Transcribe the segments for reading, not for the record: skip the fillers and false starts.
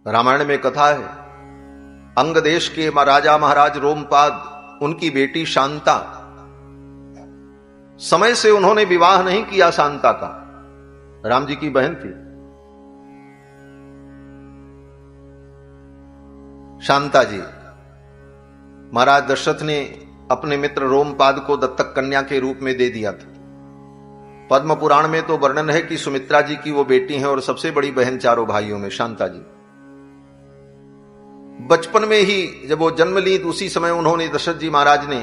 रामायण में कथा है, अंग देश के राजा महाराज रोमपाद, उनकी बेटी शांता, समय से उन्होंने विवाह नहीं किया। शांता का राम जी की बहन थी शांता जी। महाराज दशरथ ने अपने मित्र रोमपाद को दत्तक कन्या के रूप में दे दिया था। पद्म पुराण में तो वर्णन है कि सुमित्रा जी की वो बेटी हैं और सबसे बड़ी बहन चारों भाइयों में शांता जी। बचपन में ही जब वो जन्म ली तो उसी समय उन्होंने दशरथ जी महाराज ने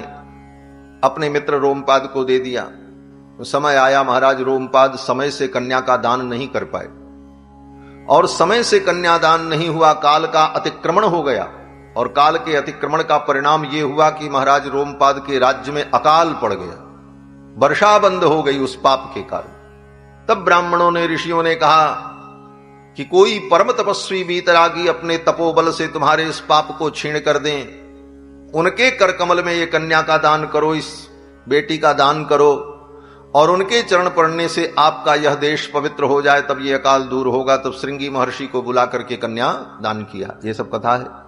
अपने मित्र रोमपाद को दे दिया। तो समय आया, महाराज रोमपाद समय से कन्या का दान नहीं कर पाए और समय से कन्यादान नहीं हुआ, काल का अतिक्रमण हो गया। और काल के अतिक्रमण का परिणाम यह हुआ कि महाराज रोमपाद के राज्य में अकाल पड़ गया, वर्षा बंद हो गई उस पाप के कारण। तब ब्राह्मणों ने, ऋषियों ने कहा कि कोई परम तपस्वी वीतरागी अपने तपोबल से तुम्हारे इस पाप को छीण कर दें, उनके कर कमल में ये कन्या का दान करो, इस बेटी का दान करो और उनके चरण पड़ने से आपका यह देश पवित्र हो जाए, तब ये अकाल दूर होगा। तब श्रृंगी महर्षि को बुला करके कन्या दान किया। ये सब कथा है।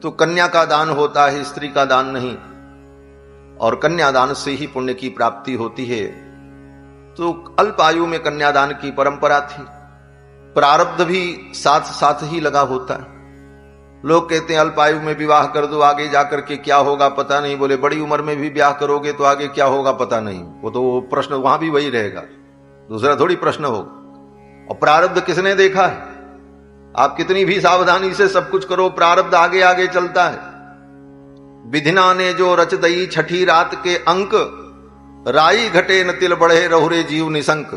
तो कन्या का दान होता है, स्त्री का दान नहीं, और कन्यादान से ही पुण्य की प्राप्ति होती है। तो अल्प आयु में कन्यादान की परंपरा थी। प्रारब्ध भी साथ साथ ही लगा होता है। लोग कहते हैं अल्प आयु में विवाह कर दो, आगे जाकर के क्या होगा पता नहीं। बोले बड़ी उम्र में भी ब्याह करोगे तो आगे क्या होगा पता नहीं। वो तो प्रश्न वहां भी वही रहेगा, दूसरा थोड़ी प्रश्न होगा। और प्रारब्ध किसने देखा है? आप कितनी भी सावधानी से सब कुछ करो, प्रारब्ध आगे आगे चलता है। विधिना ने जो रच दई छठी रात के अंक, राई घटे न तिल बढ़े रहुरे जीव निसंक।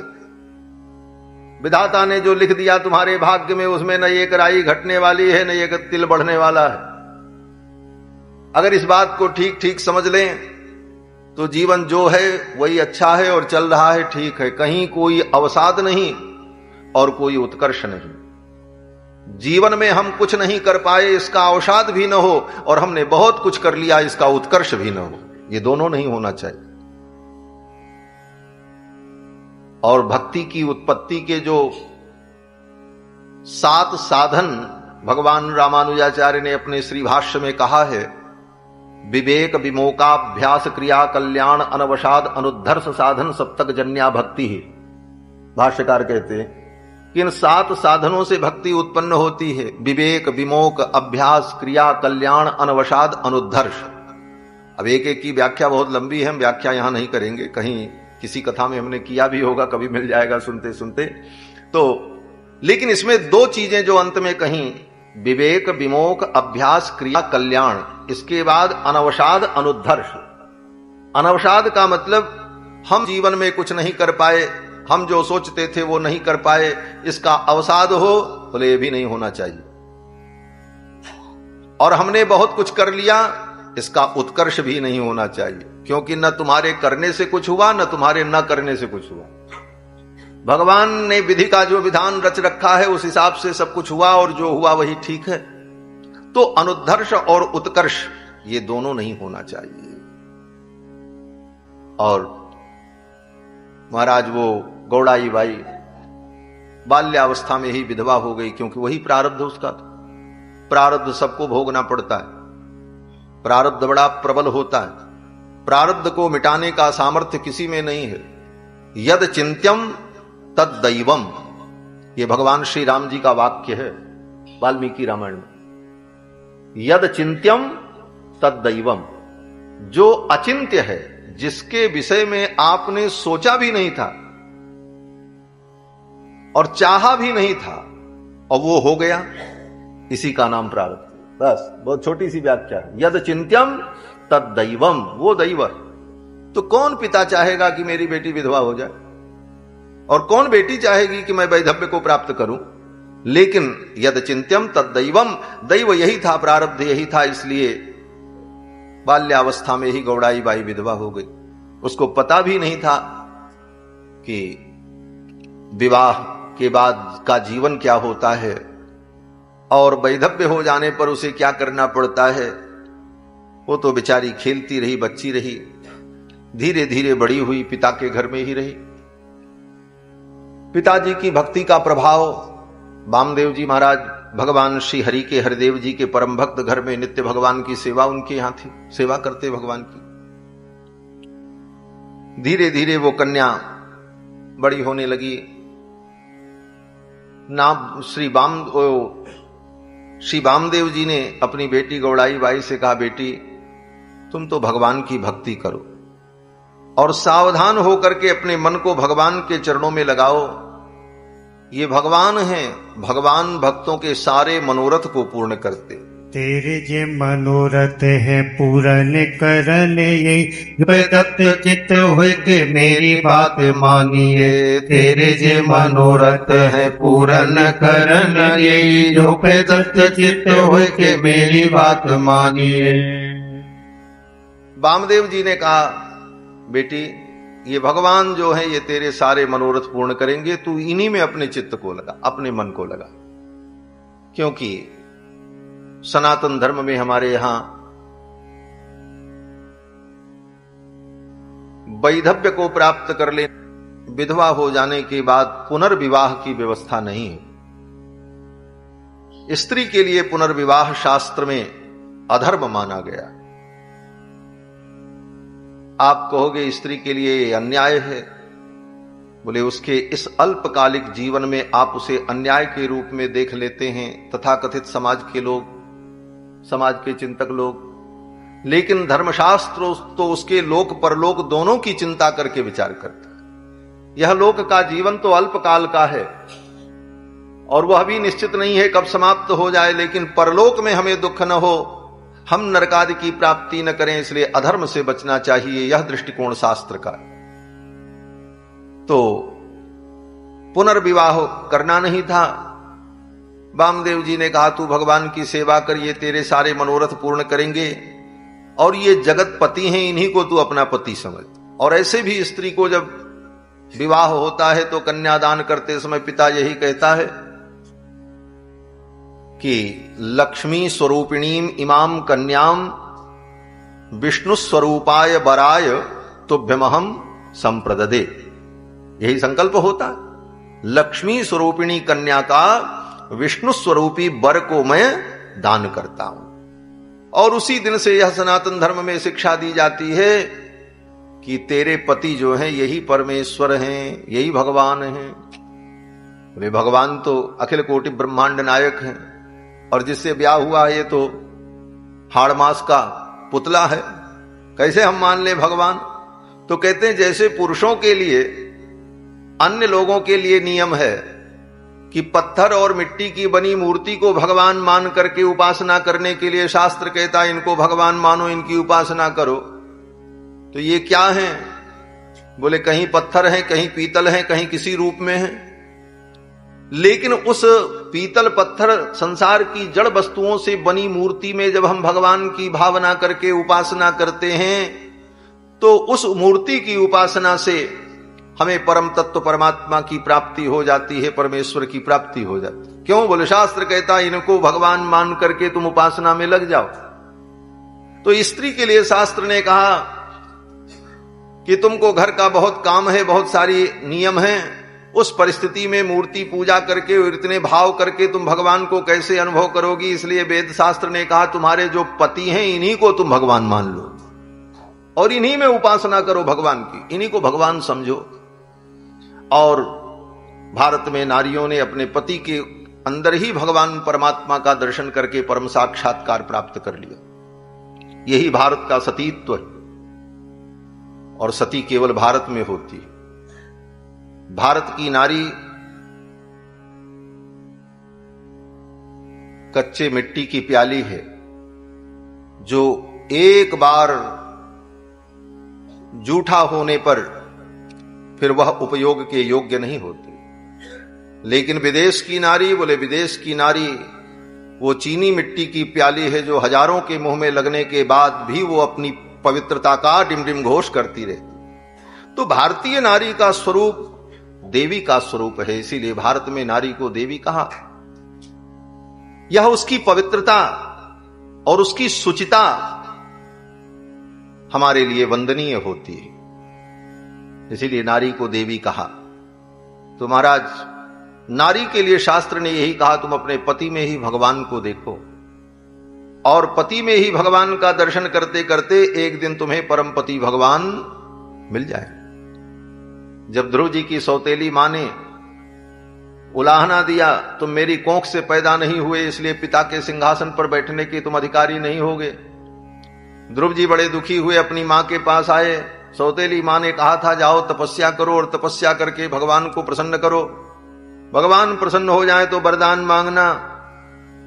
विधाता ने जो लिख दिया तुम्हारे भाग्य में, उसमें न एक राई घटने वाली है न एक तिल बढ़ने वाला है। अगर इस बात को ठीक ठीक समझ लें तो जीवन जो है वही अच्छा है और चल रहा है, ठीक है। कहीं कोई अवसाद नहीं और कोई उत्कर्ष नहीं। जीवन में हम कुछ नहीं कर पाए, इसका अवसाद भी न हो, और हमने बहुत कुछ कर लिया, इसका उत्कर्ष भी न हो। ये दोनों नहीं होना चाहिए। और भक्ति की उत्पत्ति के जो 7 साधन भगवान रामानुजाचार्य ने अपने श्री भाष्य में कहा है, विवेक विमोकाभ्यास क्रिया कल्याण अनवसाद अनुद्धर्ष साधन सप्तक जन्या भक्ति ही। भाष्यकार कहते हैं कि इन 7 साधनों से भक्ति उत्पन्न होती है। विवेक विमोक अभ्यास क्रिया कल्याण अनवसाद अनुद्धर्ष। अब एक एक की व्याख्या बहुत लंबी है, हम व्याख्या यहां नहीं करेंगे, कहीं किसी कथा में हमने किया भी होगा, कभी मिल जाएगा सुनते सुनते तो। लेकिन इसमें 2 चीजें जो अंत में कहीं, विवेक विमोक अभ्यास क्रिया कल्याण, इसके बाद अनवसाद अनुद्धर्ष। अनवसाद का मतलब हम जीवन में कुछ नहीं कर पाए, हम जो सोचते थे वो नहीं कर पाए, इसका अवसाद हो, बोले ये भी नहीं होना चाहिए। और हमने बहुत कुछ कर लिया, इसका उत्कर्ष भी नहीं होना चाहिए, क्योंकि न तुम्हारे करने से कुछ हुआ न तुम्हारे न करने से कुछ हुआ। भगवान ने विधि का जो विधान रच रखा है उस हिसाब से सब कुछ हुआ और जो हुआ वही ठीक है। तो अनुद्धर्ष और उत्कर्ष ये दोनों नहीं होना चाहिए। और महाराज वो गौड़ाई बाई बाल्यावस्था में ही विधवा हो गई, क्योंकि वही प्रारब्ध उसका था। प्रारब्ध सबको भोगना पड़ता है, प्रारब्ध बड़ा प्रबल होता है। प्रारब्ध को मिटाने का सामर्थ्य किसी में नहीं है। यद चिंत्यम तद दैवम, ये भगवान श्री राम जी का वाक्य है वाल्मीकि रामायण में। यद चिंत्यम तद दैवम, जो अचिंत्य है, जिसके विषय में आपने सोचा भी नहीं था और चाहा भी नहीं था और वो हो गया, इसी का नाम प्रारब्ध। बस बहुत छोटी सी व्याख्या है। यद चिंत्यम तद दैवम, वो दैव। तो कौन पिता चाहेगा कि मेरी बेटी विधवा हो जाए, और कौन बेटी चाहेगी कि मैं वैधव्य को प्राप्त करूं। लेकिन यद चिंत्यम तद दैवम, दैव यही था, प्रारब्ध यही था। इसलिए बाल्यावस्था में ही गौड़ाई बाई विधवा हो गई। उसको पता भी नहीं था कि विवाह के बाद का जीवन क्या होता है और वैधव्य हो जाने पर उसे क्या करना पड़ता है। वो तो बेचारी खेलती रही, बच्ची रही, धीरे धीरे बड़ी हुई, पिता के घर में ही रही। पिताजी की भक्ति का प्रभाव वामदेव जी महाराज भगवान श्री हरि के हरिदेव जी के परम भक्त घर में नित्य भगवान की सेवा उनके यहां थी, सेवा करते भगवान की। धीरे धीरे वो कन्या बड़ी होने लगी। नाम श्री वामदेव जी ने अपनी बेटी गौड़ाई बाई से कहा, बेटी तुम तो भगवान की भक्ति करो और सावधान होकर के अपने मन को भगवान के चरणों में लगाओ। ये भगवान हैं, भगवान भक्तों के सारे मनोरथ को पूर्ण करते। तेरे जे मनोरथ है पूर्ण करन यही दत्त चित्त होय के मेरी बात मानिए। तेरे जे मनोरथ है पूर्ण करन यही जो पे दत्त चित्त होय के मेरी बात मानिए। वामदेव जी ने कहा, बेटी ये भगवान जो है ये तेरे सारे मनोरथ पूर्ण करेंगे, तू इन्हीं में अपने चित्त को लगा, अपने मन को लगा। क्योंकि सनातन धर्म में हमारे यहां वैधव्य को प्राप्त कर ले विधवा हो जाने के बाद पुनर्विवाह की व्यवस्था नहीं है। स्त्री के लिए पुनर्विवाह शास्त्र में अधर्म माना गया। आप कहोगे स्त्री के लिए अन्याय है। बोले उसके इस अल्पकालिक जीवन में आप उसे अन्याय के रूप में देख लेते हैं तथाकथित समाज के लोग, समाज के चिंतक लोग, लेकिन धर्मशास्त्र तो उसके लोक परलोक दोनों की चिंता करके विचार करता है। यह लोक का जीवन तो अल्पकाल का है और वह भी निश्चित नहीं है कब समाप्त हो जाए, लेकिन परलोक में हमें दुख न हो, हम नरकादि की प्राप्ति न करें, इसलिए अधर्म से बचना चाहिए। यह दृष्टिकोण शास्त्र का। तो पुनर्विवाह करना नहीं था। वामदेव जी ने कहा, तू भगवान की सेवा कर, ये तेरे सारे मनोरथ पूर्ण करेंगे और ये जगत पति हैं, इन्हीं को तू अपना पति समझ। और ऐसे भी स्त्री को जब विवाह होता है तो कन्यादान करते समय पिता यही कहता है कि लक्ष्मी स्वरूपिणीम इमाम कन्याम विष्णु स्वरूपाय बराय तुभ्यमहम संप्रददे। यही संकल्प होता है, लक्ष्मी स्वरूपिणी कन्या का विष्णु स्वरूपी वर को मैं दान करता हूं। और उसी दिन से यह सनातन धर्म में शिक्षा दी जाती है कि तेरे पति जो हैं यही परमेश्वर हैं, यही भगवान हैं। वे भगवान तो अखिल कोटि ब्रह्मांड नायक हैं और जिससे ब्याह हुआ है ये तो हाड़ मास का पुतला है, कैसे हम मान ले भगवान। तो कहते हैं जैसे पुरुषों के लिए अन्य लोगों के लिए नियम है कि पत्थर और मिट्टी की बनी मूर्ति को भगवान मान करके उपासना करने के लिए शास्त्र कहता है इनको भगवान मानो, इनकी उपासना करो। तो ये क्या है? बोले कहीं पत्थर है, कहीं पीतल है, कहीं किसी रूप में है। लेकिन उस पीतल पत्थर संसार की जड़ वस्तुओं से बनी मूर्ति में जब हम भगवान की भावना करके उपासना करते हैं तो उस मूर्ति की उपासना से हमें परम तत्व परमात्मा की प्राप्ति हो जाती है, परमेश्वर की प्राप्ति हो जाती है। क्यों? बोले शास्त्र कहता है इनको भगवान मान करके तुम उपासना में लग जाओ। तो स्त्री के लिए शास्त्र ने कहा कि तुमको घर का बहुत काम है, बहुत सारी नियम है, उस परिस्थिति में मूर्ति पूजा करके और इतने भाव करके तुम भगवान को कैसे अनुभव करोगी। इसलिए वेद शास्त्र ने कहा तुम्हारे जो पति हैं इन्हीं को तुम भगवान मान लो और इन्हीं में उपासना करो भगवान की, इन्हीं को भगवान समझो। और भारत में नारियों ने अपने पति के अंदर ही भगवान परमात्मा का दर्शन करके परम साक्षात्कार प्राप्त कर लिया। यही भारत का सतीत्व है और सती केवल भारत में होती है। भारत की नारी कच्चे मिट्टी की प्याली है जो एक बार जूठा होने पर फिर वह उपयोग के योग्य नहीं होती। लेकिन विदेश की नारी, बोले विदेश की नारी वो चीनी मिट्टी की प्याली है जो हजारों के मुंह में लगने के बाद भी वो अपनी पवित्रता का डिमडिम घोष करती रहती। तो भारतीय नारी का स्वरूप देवी का स्वरूप है, इसीलिए भारत में नारी को देवी कहा। यह उसकी पवित्रता और उसकी शुचिता हमारे लिए वंदनीय होती है, इसीलिए नारी को देवी कहा। तो महाराज नारी के लिए शास्त्र ने यही कहा, तुम अपने पति में ही भगवान को देखो, और पति में ही भगवान का दर्शन करते करते एक दिन तुम्हें परम पति भगवान मिल जाए। जब ध्रुव जी की सौतेली मां ने उलाहना दिया, तुम मेरी कोख से पैदा नहीं हुए, इसलिए पिता के सिंहासन पर बैठने के तुम अधिकारी नहीं होगे। ध्रुव जी बड़े दुखी हुए, अपनी मां के पास आए। सौतेली मां ने कहा था, जाओ तपस्या करो और तपस्या करके भगवान को प्रसन्न करो। भगवान प्रसन्न हो जाए तो वरदान मांगना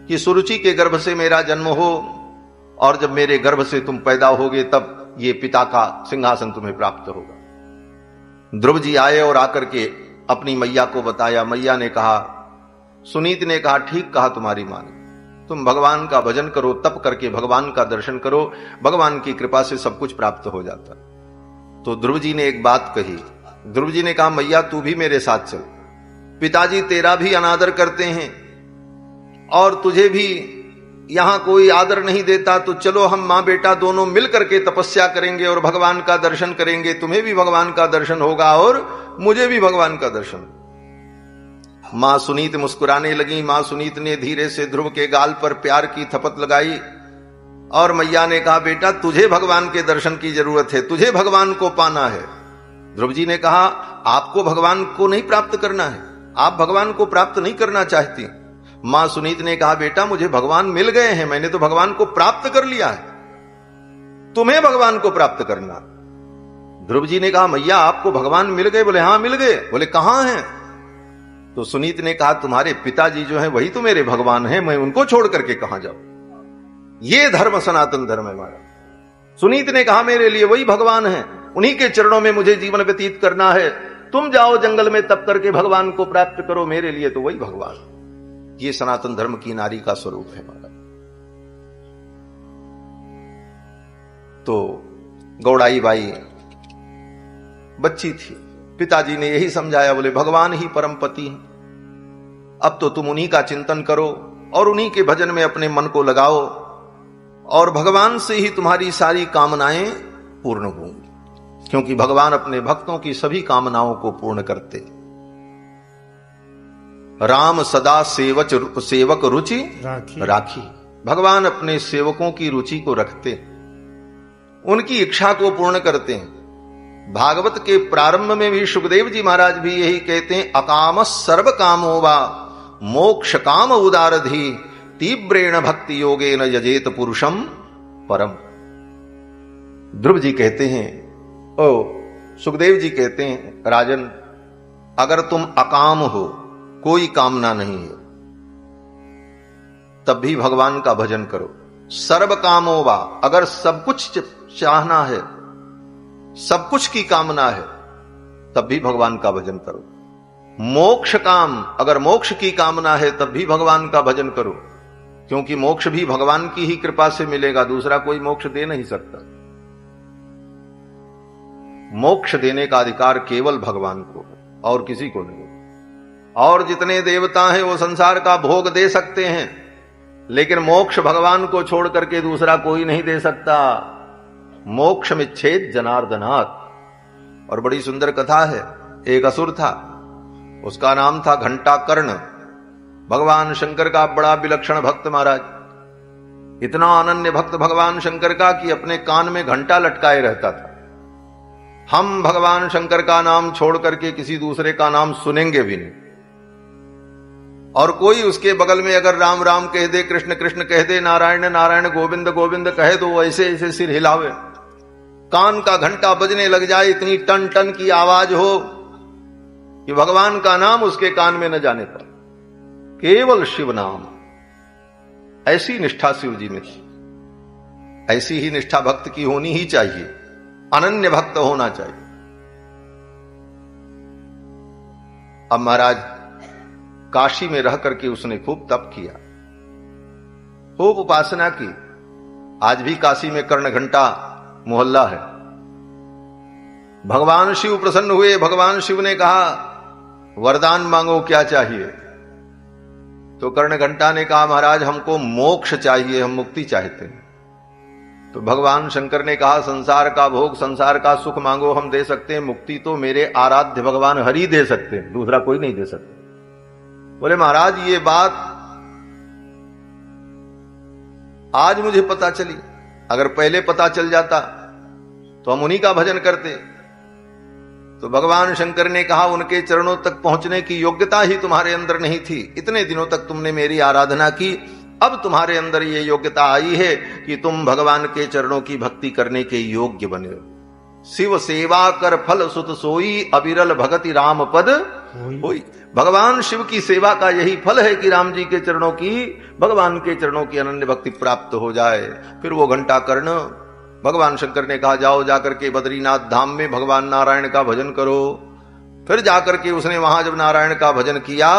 कि सुरुचि के गर्भ से मेरा जन्म हो, और जब मेरे गर्भ से तुम पैदा होगे तब ये पिता का सिंहासन तुम्हें प्राप्त होगा। ध्रुव जी आए और आकर के अपनी मैया को बताया। मैया ने कहा, सुनीति ने कहा, ठीक कहा तुम्हारी मां ने, तुम भगवान का भजन करो, तप करके भगवान का दर्शन करो, भगवान की कृपा से सब कुछ प्राप्त हो जाता। तो ध्रुव जी ने एक बात कही। ध्रुव जी ने कहा, मैया तू भी मेरे साथ चल, पिताजी तेरा भी अनादर करते हैं और तुझे भी यहां कोई आदर नहीं देता, तो चलो हम मां बेटा दोनों मिल करके तपस्या करेंगे और भगवान का दर्शन करेंगे। तुम्हें भी भगवान का दर्शन होगा और मुझे भी भगवान का दर्शन। मां सुनीत मुस्कुराने लगी। मां सुनीत ने धीरे से ध्रुव के गाल पर प्यार की थपत लगाई और मैया ने कहा, बेटा तुझे भगवान के दर्शन की जरूरत है, तुझे भगवान को पाना है। ध्रुव जी ने कहा, आपको भगवान को नहीं प्राप्त करना है, आप भगवान को प्राप्त नहीं करना चाहती। मां सुनीत ने कहा, बेटा मुझे भगवान मिल गए हैं, मैंने तो भगवान को प्राप्त कर लिया है, तुम्हें भगवान को प्राप्त करना। ध्रुव जी ने कहा, मैया आपको भगवान मिल गए? बोले हाँ मिल गए। बोले कहां हैं? तो सुनीत ने कहा, तुम्हारे पिताजी जो हैं वही तो मेरे भगवान हैं, मैं उनको छोड़ करके कहां जाऊं? ये धर्म सनातन धर्म है हमारा। सुनीत ने कहा, मेरे लिए वही भगवान है, उन्हीं के चरणों में मुझे जीवन व्यतीत करना है, तुम जाओ जंगल में तप करके भगवान को प्राप्त करो, मेरे लिए तो वही भगवान। ये सनातन धर्म की नारी का स्वरूप है हमारा। तो गौड़ाई बाई बच्ची थी, पिताजी ने यही समझाया, बोले भगवान ही परम पति हैं, अब तो तुम उन्हीं का चिंतन करो और उन्हीं के भजन में अपने मन को लगाओ और भगवान से ही तुम्हारी सारी कामनाएं पूर्ण होंगी, क्योंकि भगवान अपने भक्तों की सभी कामनाओं को पूर्ण करते। राम सदा सेवक रुचि राखी। भगवान अपने सेवकों की रुचि को रखते, उनकी इच्छा को पूर्ण करते हैं। भागवत के प्रारंभ में भी सुखदेव जी महाराज भी यही कहते हैं, अकाम सर्व कामो वा मोक्ष काम उदारधि तीव्रेण भक्ति योगेन यजेत पुरुषम परम। ध्रुव जी कहते हैं, सुखदेव जी कहते हैं, राजन अगर तुम अकाम हो, कोई कामना नहीं है, तब भी भगवान का भजन करो। सर्व कामो वा, अगर सब कुछ चाहना है, सब कुछ की कामना है, तब भी भगवान का भजन करो। मोक्ष काम, अगर मोक्ष की कामना है तब भी भगवान का भजन करो, क्योंकि मोक्ष भी भगवान की ही कृपा से मिलेगा, दूसरा कोई मोक्ष दे नहीं सकता। मोक्ष देने का अधिकार केवल भगवान को और किसी को नहीं। और जितने देवता हैं वो संसार का भोग दे सकते हैं, लेकिन मोक्ष भगवान को छोड़ करके दूसरा कोई नहीं दे सकता। मोक्ष में छेद जनार्दनाथ। और बड़ी सुंदर कथा है, एक असुर था, उसका नाम था घंटाकर्ण। भगवान शंकर का बड़ा विलक्षण भक्त महाराज, इतना अनन्य भक्त भगवान शंकर का कि अपने कान में घंटा लटकाए रहता था। हम भगवान शंकर का नाम छोड़ करके किसी दूसरे का नाम सुनेंगे भी नहीं, और कोई उसके बगल में अगर राम राम कह दे, कृष्ण कृष्ण कह दे, नारायण नारायण गोविंद गोविंद कहे तो वो ऐसे ऐसे सिर हिलावे, कान का घंटा बजने लग जाए, इतनी टन टन की आवाज हो कि भगवान का नाम उसके कान में न जाने पर, केवल शिव नाम। ऐसी निष्ठा शिव जी में थी। ऐसी ही निष्ठा भक्त की होनी ही चाहिए, अनन्य भक्त होना चाहिए। अब महाराज काशी में रह करके उसने खूब तप किया, खूब उपासना की। आज भी काशी में कर्ण घंटा मोहल्ला है। भगवान शिव प्रसन्न हुए। भगवान शिव ने कहा, वरदान मांगो, क्या चाहिए? तो कर्ण घंटा ने कहा, महाराज हमको मोक्ष चाहिए, हम मुक्ति चाहते हैं। तो भगवान शंकर ने कहा, संसार का भोग, संसार का सुख मांगो, हम दे सकते हैं, मुक्ति तो मेरे आराध्य भगवान हरि दे सकते हैं, दूसरा कोई नहीं दे सकता। बोले महाराज ये बात आज मुझे पता चली, अगर पहले पता चल जाता तो हम उन्हीं का भजन करते। तो भगवान शंकर ने कहा उनके चरणों तक पहुंचने की योग्यता ही तुम्हारे अंदर नहीं थी। इतने दिनों तक तुमने मेरी आराधना की, अब तुम्हारे अंदर ये योग्यता आई है कि तुम भगवान के चरणों की भक्ति करने के योग्य बने हो। शिव सेवा कर फल सुत सोई, अविरल भगति राम पद होई। भगवान शिव की सेवा का यही फल है कि राम जी के चरणों की, भगवान के चरणों की अनन्य भक्ति प्राप्त हो जाए। फिर वो घंटा कर्ण, भगवान शंकर ने कहा जाओ जाकर के बद्रीनाथ धाम में भगवान नारायण का भजन करो। फिर जाकर के उसने वहां जब नारायण का भजन किया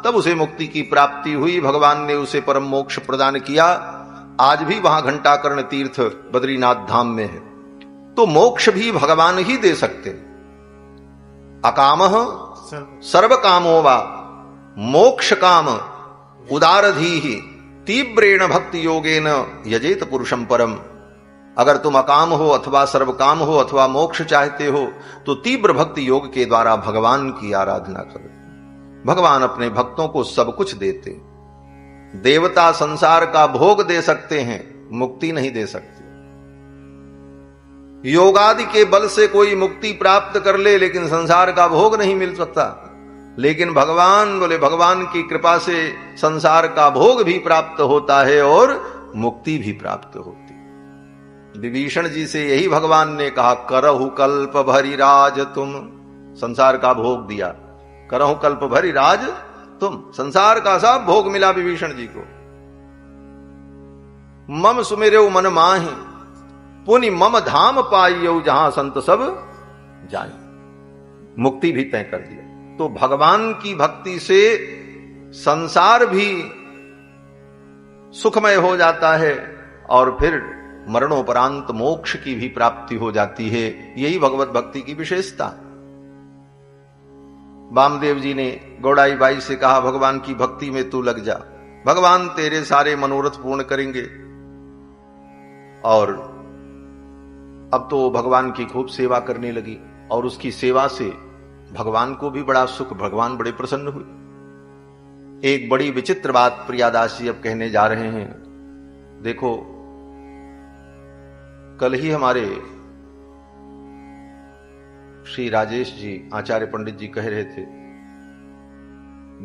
तब उसे मुक्ति की प्राप्ति हुई, भगवान ने उसे परम मोक्ष प्रदान किया। आज भी वहां घंटा कर्ण तीर्थ बद्रीनाथ धाम में है। तो मोक्ष भी भगवान ही दे सकते। अकामः सर्व कामो वा मोक्ष काम उदारधीहि तीव्रेण भक्ति योगेन यजेत पुरुषम परम। अगर तुम अकाम हो अथवा सर्व काम हो अथवा मोक्ष चाहते हो तो तीव्र भक्ति योग के द्वारा भगवान की आराधना करो। भगवान अपने भक्तों को सब कुछ देते। देवता संसार का भोग दे सकते हैं, मुक्ति नहीं दे सकते। योगादि के बल से कोई मुक्ति प्राप्त कर ले लेकिन संसार का भोग नहीं मिल सकता। लेकिन भगवान बोले भगवान की कृपा से संसार का भोग भी प्राप्त होता है और मुक्ति भी प्राप्त होती। विभीषण जी से यही भगवान ने कहा करहु कल्प भरि राज तुम, संसार का भोग दिया। करहु कल्प भरि राज तुम, संसार का सब भोग मिला विभीषण जी को। मम सुमिरौ मन माहि पुनि मम धाम पाइयौ, जहां संत सब जाए। मुक्ति भी तय कर दिया। तो भगवान की भक्ति से संसार भी सुखमय हो जाता है और फिर मरणोपरांत मोक्ष की भी प्राप्ति हो जाती है। यही भगवत भक्ति की विशेषता। वामदेव जी ने गौड़ाई बाई से कहा भगवान की भक्ति में तू लग जा, भगवान तेरे सारे मनोरथ पूर्ण करेंगे। और अब तो भगवान की खूब सेवा करने लगी और उसकी सेवा से भगवान को भी बड़ा सुख, भगवान बड़े प्रसन्न हुए। एक बड़ी विचित्र बात प्रियादास जी अब कहने जा रहे हैं। देखो कल ही हमारे श्री राजेश जी आचार्य पंडित जी कह रहे थे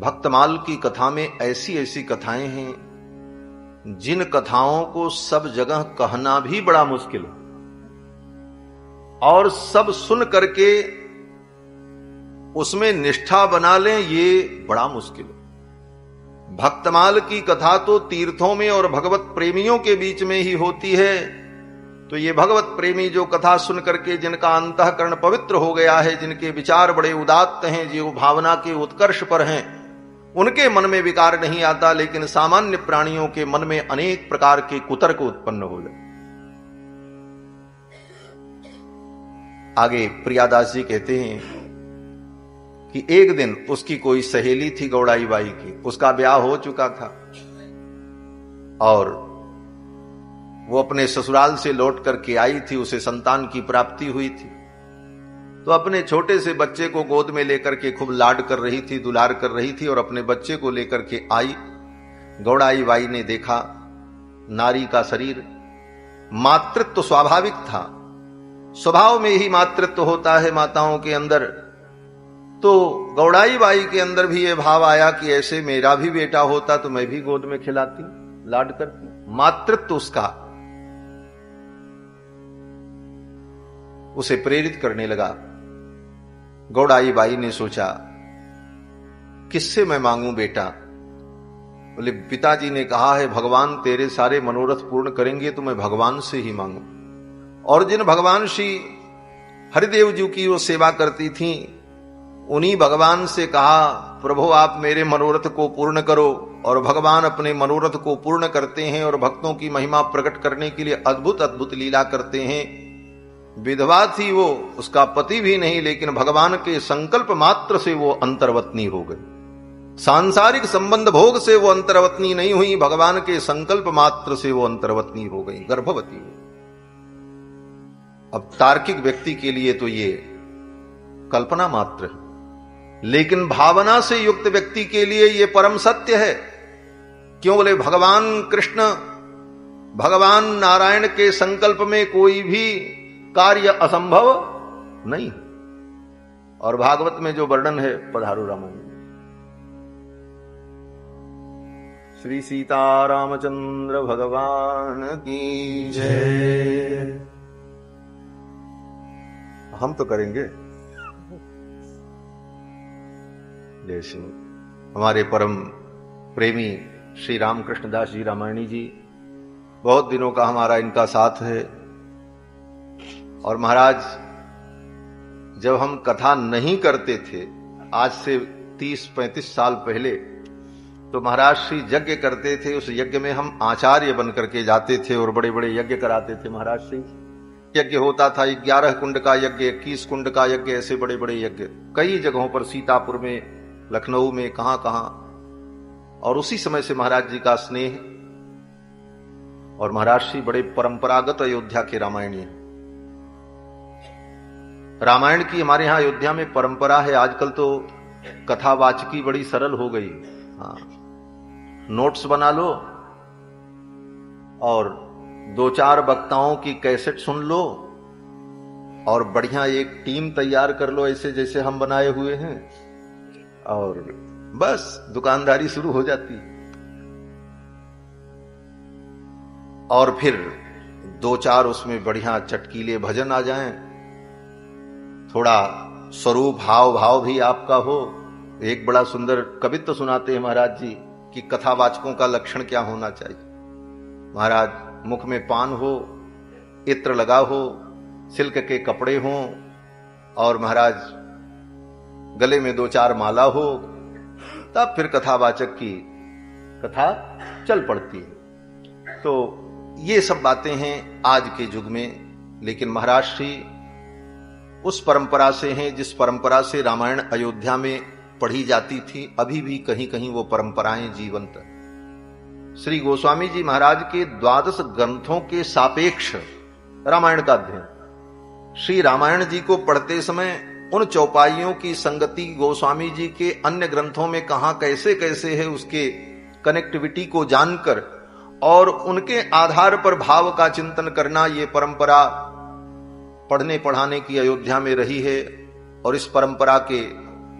भक्तमाल की कथा में ऐसी ऐसी कथाएं हैं जिन कथाओं को सब जगह कहना भी बड़ा मुश्किल है और सब सुन करके उसमें निष्ठा बना लें ये बड़ा मुश्किल है। भक्तमाल की कथा तो तीर्थों में और भगवत प्रेमियों के बीच में ही होती है। तो ये भगवत प्रेमी जो कथा सुन करके जिनका अंतःकरण पवित्र हो गया है, जिनके विचार बड़े उदात्त हैं, जो भावना के उत्कर्ष पर हैं, उनके मन में विकार नहीं आता। लेकिन सामान्य प्राणियों के मन में अनेक प्रकार के कुतर्क उत्पन्न हो जाते। आगे प्रियादास जी कहते हैं कि एक दिन उसकी कोई सहेली थी गौड़ाई बाई की, उसका ब्याह हो चुका था और वो अपने ससुराल से लौट करके आई थी, उसे संतान की प्राप्ति हुई थी। तो अपने छोटे से बच्चे को गोद में लेकर के खूब लाड कर रही थी, दुलार कर रही थी और अपने बच्चे को लेकर के आई। गौड़ाई बाई ने देखा नारी का शरीर, मातृत्व स्वाभाविक था, स्वभाव में ही मातृत्व होता है माताओं के अंदर। तो गौड़ाई बाई के अंदर भी यह भाव आया कि ऐसे मेरा भी बेटा होता तो मैं भी गोद में खिलाती, लाड करती। मातृत्व उसका उसे प्रेरित करने लगा। गौड़ाई बाई ने सोचा किससे मैं मांगूं बेटा? बोले पिताजी ने कहा है भगवान तेरे सारे मनोरथ पूर्ण करेंगे तो मैं भगवान से ही मांगू। और जिन भगवान श्री हरिदेव जी की वो सेवा करती थी उन्हीं भगवान से कहा प्रभु आप मेरे मनोरथ को पूर्ण करो। और भगवान अपने मनोरथ को पूर्ण करते हैं और भक्तों की महिमा प्रकट करने के लिए अद्भुत अद्भुत लीला करते हैं। विधवा थी वो, उसका पति भी नहीं, लेकिन भगवान के संकल्प मात्र से वो अंतर्वतनी हो गई। सांसारिक संबंध भोग से वो अंतर्वतनी नहीं हुई, भगवान के संकल्प मात्र से वो अंतर्वतनी हो गई, गर्भवती हो। अब तार्किक व्यक्ति के लिए तो ये कल्पना मात्र है, लेकिन भावना से युक्त व्यक्ति के लिए यह परम सत्य है। क्यों? बोले भगवान कृष्ण, भगवान नारायण के संकल्प में कोई भी कार्य असंभव नहीं। और भागवत में जो वर्णन है, पधारो रामायण। श्री सीता रामचंद्र भगवान की जय। हम तो करेंगे। जय श्री हमारे परम प्रेमी श्री रामकृष्ण दास जी रामायणी जी, बहुत दिनों का हमारा इनका साथ है। और महाराज, जब हम कथा नहीं करते थे, आज से 30-35 साल पहले, तो महाराज श्री यज्ञ करते थे। उस यज्ञ में हम आचार्य बन करके जाते थे और बड़े बड़े यज्ञ कराते थे। महाराज श्री यज्ञ होता था, 11 कुंड का यज्ञ, 21 कुंड का यज्ञ, ऐसे बड़े बड़े यज्ञ कई जगहों पर, सीतापुर में, लखनऊ में, कहां कहां। और उसी समय से महाराज जी का स्नेह। और महाराज श्री बड़े परंपरागत अयोध्या के रामायणी हैं। रामायण की हमारे यहां अयोध्या में परंपरा है। आजकल तो कथावाचकी बड़ी सरल हो गई। हाँ, नोट्स बना लो और 2-4 वक्ताओं की कैसेट सुन लो और बढ़िया एक टीम तैयार कर लो, ऐसे जैसे हम बनाए हुए हैं, और बस दुकानदारी शुरू हो जाती। और फिर 2-4 उसमें बढ़िया चटकीले भजन आ जाएं, थोड़ा स्वरूप हाव भाव भी आपका हो। एक बड़ा सुंदर कवित्व सुनाते हैं महाराज जी कि कथावाचकों का लक्षण क्या होना चाहिए। महाराज, मुख में पान हो, इत्र लगा हो, सिल्क के कपड़े हों, और महाराज गले में 2-4 माला हो, तब फिर कथावाचक की कथा चल पड़ती है। तो ये सब बातें हैं आज के युग में। लेकिन महाराज श्री उस परंपरा से हैं जिस परंपरा से रामायण अयोध्या में पढ़ी जाती थी। अभी भी कहीं कहीं वो परंपराएं जीवंत। श्री गोस्वामी जी महाराज के 12 ग्रंथों के सापेक्ष रामायण का अध्ययन। श्री रामायण जी को पढ़ते समय उन चौपाइयों की संगति गोस्वामी जी के अन्य ग्रंथों में कहां कैसे कैसे है, उसके कनेक्टिविटी को जानकर और उनके आधार पर भाव का चिंतन करना, ये परंपरा पढ़ने पढ़ाने की अयोध्या में रही है। और इस परंपरा के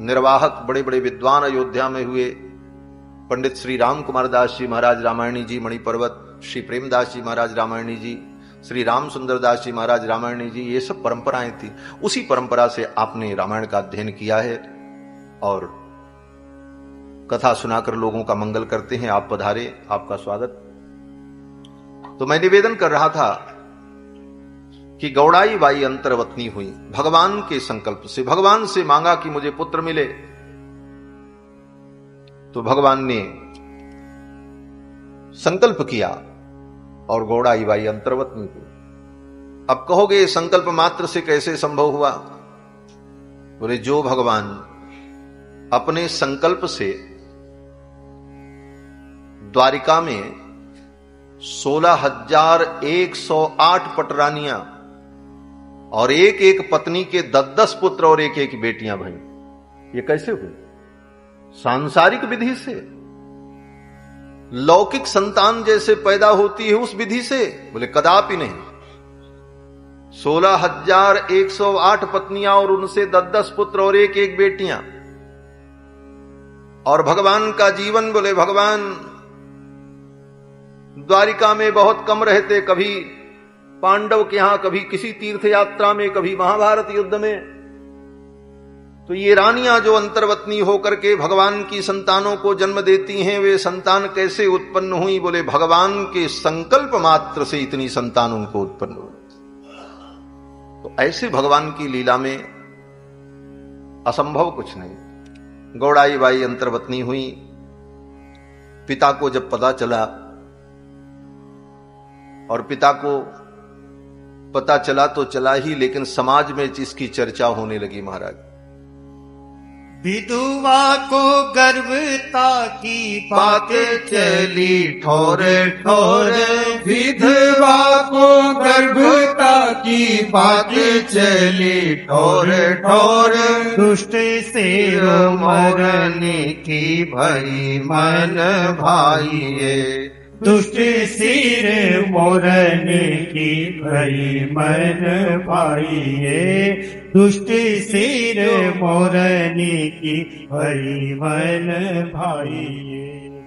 निर्वाहक बड़े बड़े विद्वान अयोध्या में हुए। पंडित श्री राम कुमार दास जी महाराज रामायणी जी मणिपर्वत, श्री प्रेमदास जी महाराज रामायणी जी, श्री राम सुंदर दास जी महाराज रामायणी जी, ये सब परंपराएं थी। उसी परंपरा से आपने रामायण का अध्ययन किया है और कथा सुनाकर लोगों का मंगल करते हैं। आप पधारे, आपका स्वागत। तो मैं निवेदन कर रहा था कि गौड़ाई बाई अंतर्वतनी हुई भगवान के संकल्प से। भगवान से मांगा कि मुझे पुत्र मिले, तो भगवान ने संकल्प किया और गौड़ाई बाई अंतर्वतनी हुई। अब कहोगे संकल्प मात्र से कैसे संभव हुआ? बोले, जो भगवान अपने संकल्प से द्वारिका में 16,108 पटरानियां और एक एक पत्नी के 10-10 पुत्र और एक एक बेटियां भई, ये कैसे हुई? सांसारिक विधि से, लौकिक संतान जैसे पैदा होती है उस विधि से? बोले, कदापि नहीं। 16,108 पत्नियां और उनसे 10-10 पुत्र और एक एक बेटियां। और भगवान का जीवन, बोले भगवान द्वारिका में बहुत कम रहते, कभी पांडव के यहां, कभी किसी तीर्थ यात्रा में, कभी महाभारत युद्ध में। तो ये रानियां जो अंतर्वतनी होकर के भगवान की संतानों को जन्म देती हैं, वे संतान कैसे उत्पन्न हुई? बोले, भगवान के संकल्प मात्र से इतनी संतान उनको उत्पन्न हुई। तो ऐसे भगवान की लीला में असंभव कुछ नहीं। गौड़ाई बाई अंतर्वतनी हुई। पिता को जब पता चला, और पिता को पता चला तो चला ही, लेकिन समाज में इसकी चर्चा होने लगी। महाराज, विधवा को गर्भता की बातें चली ठोर ठोर, विधवा को गर्भता की बात चली ठोर ठोर, दुष्ट सिर मरने की भई मन भाइये, दुष्ट सिर मोरने की भई मन भाइये, दुष्ट सिर मोरने की भई मन भाइये।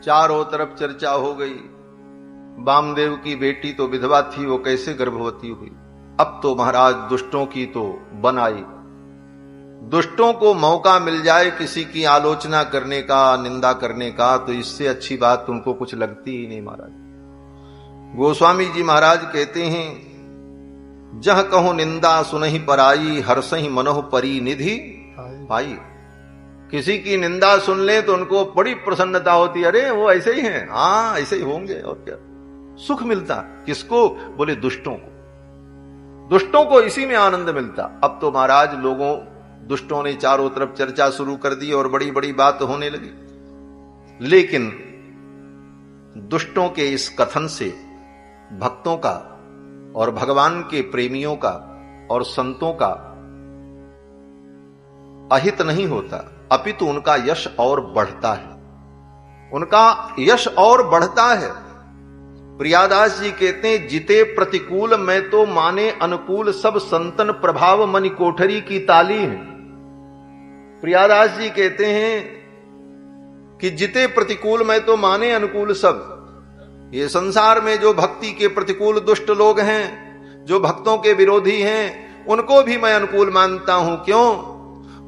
चारों तरफ चर्चा हो गई। वामदेव की बेटी तो विधवा थी, वो कैसे गर्भवती हुई। अब तो महाराज दुष्टों की तो बन आई। दुष्टों को मौका मिल जाए किसी की आलोचना करने का, निंदा करने का, तो इससे अच्छी बात उनको कुछ लगती ही नहीं। महाराज गोस्वामी जी महाराज कहते हैं, जह कहो निंदा सुनहि पराई, हर्षहि मनोह परी निधि पाई। किसी की निंदा सुन ले तो उनको बड़ी प्रसन्नता होती है, अरे वो ऐसे ही हैं, हाँ ऐसे ही होंगे, और क्या सुख मिलता। किसको? बोले दुष्टों को। दुष्टों को इसी में आनंद मिलता। अब तो महाराज लोगों, दुष्टों ने चारों तरफ चर्चा शुरू कर दी और बड़ी बड़ी बात होने लगी। लेकिन दुष्टों के इस कथन से भक्तों का और भगवान के प्रेमियों का और संतों का अहित नहीं होता, अपितु उनका यश और बढ़ता है। उनका यश और बढ़ता है। प्रियादास जी कहते हैं, जिते प्रतिकूल मैं तो माने अनुकूल, सब संतन प्रभाव मनि कोठरी की ताली है। प्रियादास जी कहते हैं कि जिते प्रतिकूल मैं तो माने अनुकूल सब। ये संसार में जो भक्ति के प्रतिकूल दुष्ट लोग हैं, जो भक्तों के विरोधी हैं, उनको भी मैं अनुकूल मानता हूं। क्यों?